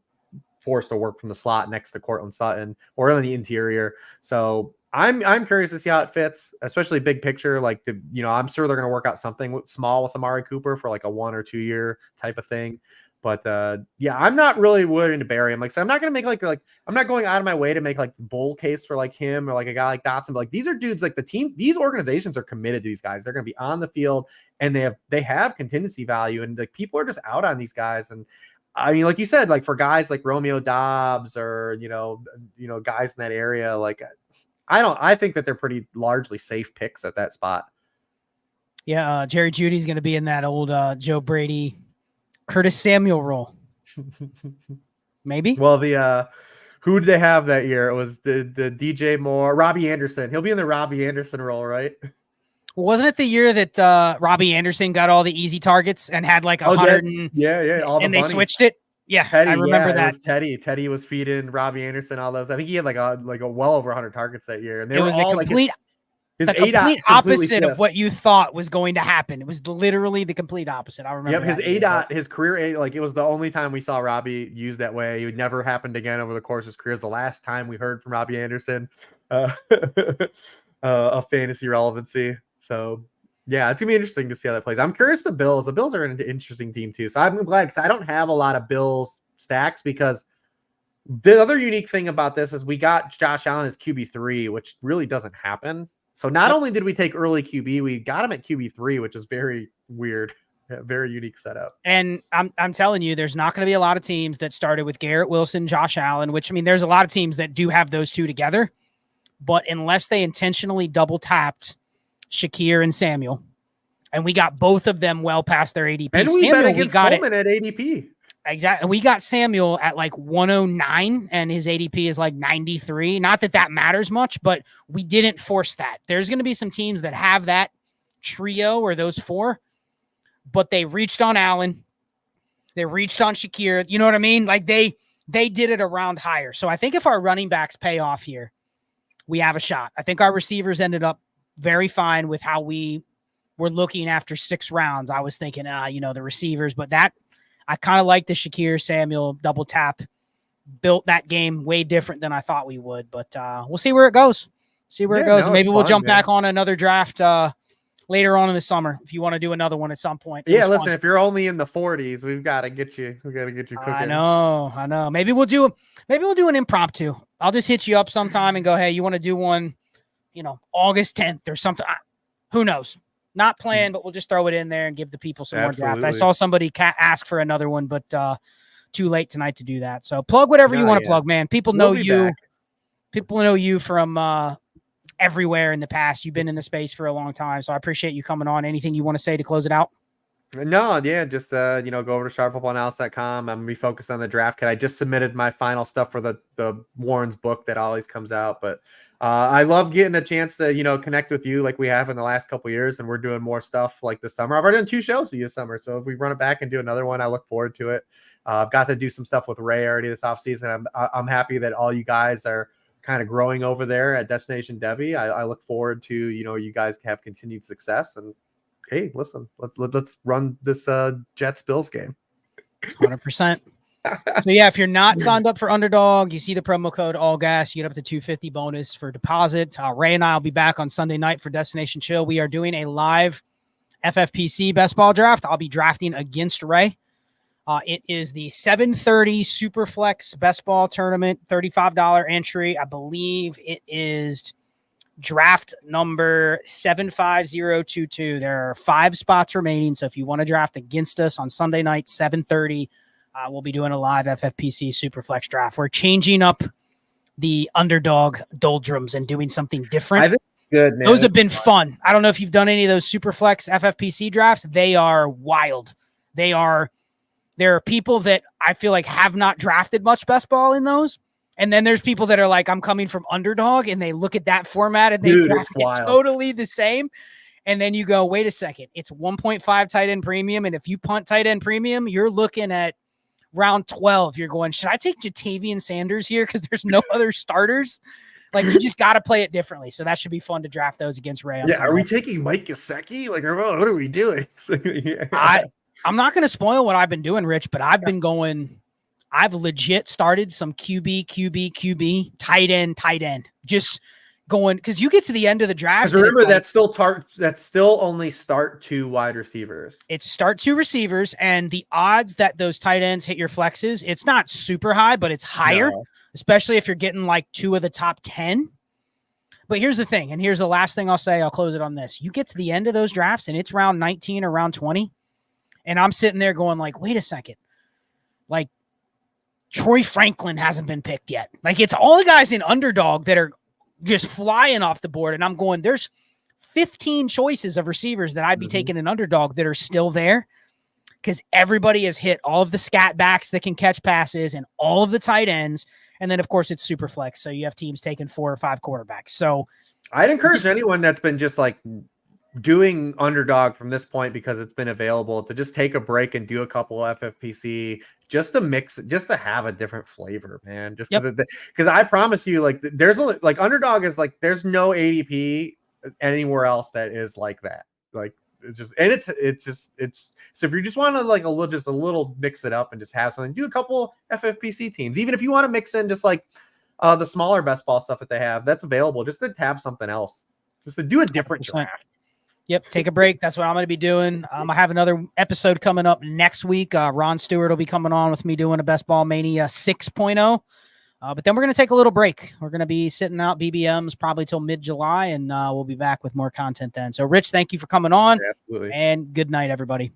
forced to work from the slot next to Cortland Sutton or in the interior. So I'm curious to see how it fits, especially big picture. Like, I'm sure they're going to work out something small with Amari Cooper for like a 1 or 2 year type of thing. But I'm not really willing to bury him. Like, so I'm not going to make like I'm not going out of my way to make like the bull case for like him or like a guy like Dotson. But like these are dudes, like the team, these organizations are committed to these guys. They're going to be on the field and they have contingency value, and like people are just out on these guys. And I mean, like you said, like for guys like Romeo Dobbs or guys in that area, like I think that they're pretty largely safe picks at that spot. Yeah, Jerry Jeudy's going to be in that old Joe Brady, Curtis Samuel role. Maybe. Well, who did they have that year? It was the DJ Moore, Robbie Anderson. He'll be in the Robbie Anderson role, right? Wasn't it the year that Robbie Anderson got all the easy targets and had like 100 all the and bunnies. they switched it? Yeah, Teddy, I remember that. It was Teddy. Teddy was feeding Robbie Anderson all those. I think he had like a well over 100 targets that year, and they were all complete, his the complete opposite of what you thought was going to happen. It was literally the complete opposite. I remember. Yep, his career like it was the only time we saw Robbie used that way. It never happened again over the course of his career. It was the last time we heard from Robbie Anderson of fantasy relevancy. So yeah, it's gonna be interesting to see how that plays. I'm curious. The Bills are an interesting team too. So I'm glad because I don't have a lot of Bills stacks because the other unique thing about this is we got Josh Allen as QB3, which really doesn't happen. So not only did we take early QB, we got him at QB3, which is very weird, very unique setup. And I'm telling you, there's not going to be a lot of teams that started with Garrett Wilson, Josh Allen, which I mean, there's a lot of teams that do have those two together, but unless they intentionally double tapped Shakir and Samuel, and we got both of them well past their ADP. And we bet against Coleman at ADP. Exactly. We got Samuel at like 109 and his ADP is like 93. Not that matters much, but we didn't force that. There's going to be some teams that have that trio or those 4, but they reached on Allen. They reached on Shakir. You know what I mean? Like they did it around higher. So I think if our running backs pay off here, we have a shot. I think our receivers ended up very fine with how we were looking after 6 rounds. I was thinking, the receivers, but that I kind of like the Shakir Samuel double tap. Built that game way different than I thought we would, but we'll see where it goes. And maybe we'll jump back on another draft later on in the summer if you want to do another one at some point. Yeah, listen, if you're only in the 40s, we've got to get you. We got to get you cooking. I know. Maybe we'll do an impromptu. I'll just hit you up sometime and go, hey, you want to do one, August 10th or something? Who knows? Not planned, but we'll just throw it in there and give the people some more draft. I saw somebody ask for another one, but too late tonight to do that. So plug whatever you want to plug, man. People know you. Back. People know you from everywhere in the past. You've been in the space for a long time, so I appreciate you coming on. Anything you want to say to close it out? No, yeah, just go over to sharpfootballanalysis.com. I'm gonna be focused on the draft kit. I just submitted my final stuff for the Warren's book that always comes out, but I love getting a chance to connect with you like we have in the last couple of years, and we're doing more stuff like this summer. I've already done 2 shows this summer, so if we run it back and do another one, I look forward to it. I've got to do some stuff with Ray already this offseason. I'm happy that all you guys are kind of growing over there at Destination Devi. I look forward to you guys have continued success. And hey, listen, let's run this Jets Bills game. 100%. So yeah, if you're not signed up for Underdog, you see the promo code ALLGAS, you get up to $250 bonus for deposit. Ray and I will be back on Sunday night for Destination Chill. We are doing a live FFPC best ball draft. I'll be drafting against Ray. It is the 7:30 Superflex Best Ball Tournament, $35 entry. I believe it is draft number 75022. There are 5 spots remaining, so if you want to draft against us on Sunday night, 7:30, we'll be doing a live FFPC Superflex draft. We're changing up the Underdog doldrums and doing something different. I think good, man. Those have been fun. I don't know if you've done any of those Superflex FFPC drafts. They are wild. There are people that I feel like have not drafted much best ball in those. And then there's people that are like, I'm coming from Underdog, and they look at that format and they draft it totally the same. And then you go, wait a second, it's 1.5 tight end premium. And if you punt tight end premium, you're looking at round 12. You're going, should I take Jatavian Sanders here? Because there's no other starters. Like, you just got to play it differently. So that should be fun to draft those against Ray. Yeah, are we taking Mike Gesicki? Like, what are we doing? I'm not going to spoil what I've been doing, Rich, but I've legit started some QB, tight end, just going, because you get to the end of the draft. Remember, that's still only start 2 wide receivers. It's start 2 receivers, and the odds that those tight ends hit your flexes, it's not super high, but it's higher, especially if you're getting like 2 of the top 10. But here's the thing, and here's the last thing I'll say. I'll close it on this. You get to the end of those drafts, and it's round 19 or round 20. And I'm sitting there going like, wait a second. Like, Troy Franklin hasn't been picked yet. Like, it's all the guys in Underdog that are just flying off the board. And I'm going, there's 15 choices of receivers that I'd be taking in Underdog that are still there, because everybody has hit all of the scat backs that can catch passes and all of the tight ends. And then, of course, it's super flex. So you have teams taking 4 or 5 quarterbacks. So I'd encourage anyone that's been just like doing Underdog from this point, because it's been available, to just take a break and do a couple of FFPC just to mix it, just to have a different flavor, man. Just because I promise you, like, there's only like Underdog is like, there's no ADP anywhere else that is like that. Like, it's just so if you just want to like a little mix it up and just have something, do a couple FFPC teams, even if you want to mix in just like the smaller best ball stuff that they have, that's available, just to have something else, just to do a different 100%. Draft. Yep, take a break. That's what I'm going to be doing. I have another episode coming up next week. Ron Stewart will be coming on with me doing a Best Ball Mania 6.0. But then we're going to take a little break. We're going to be sitting out BBMs probably till mid-July, and we'll be back with more content then. So, Rich, thank you for coming on. Yeah, absolutely. And good night, everybody.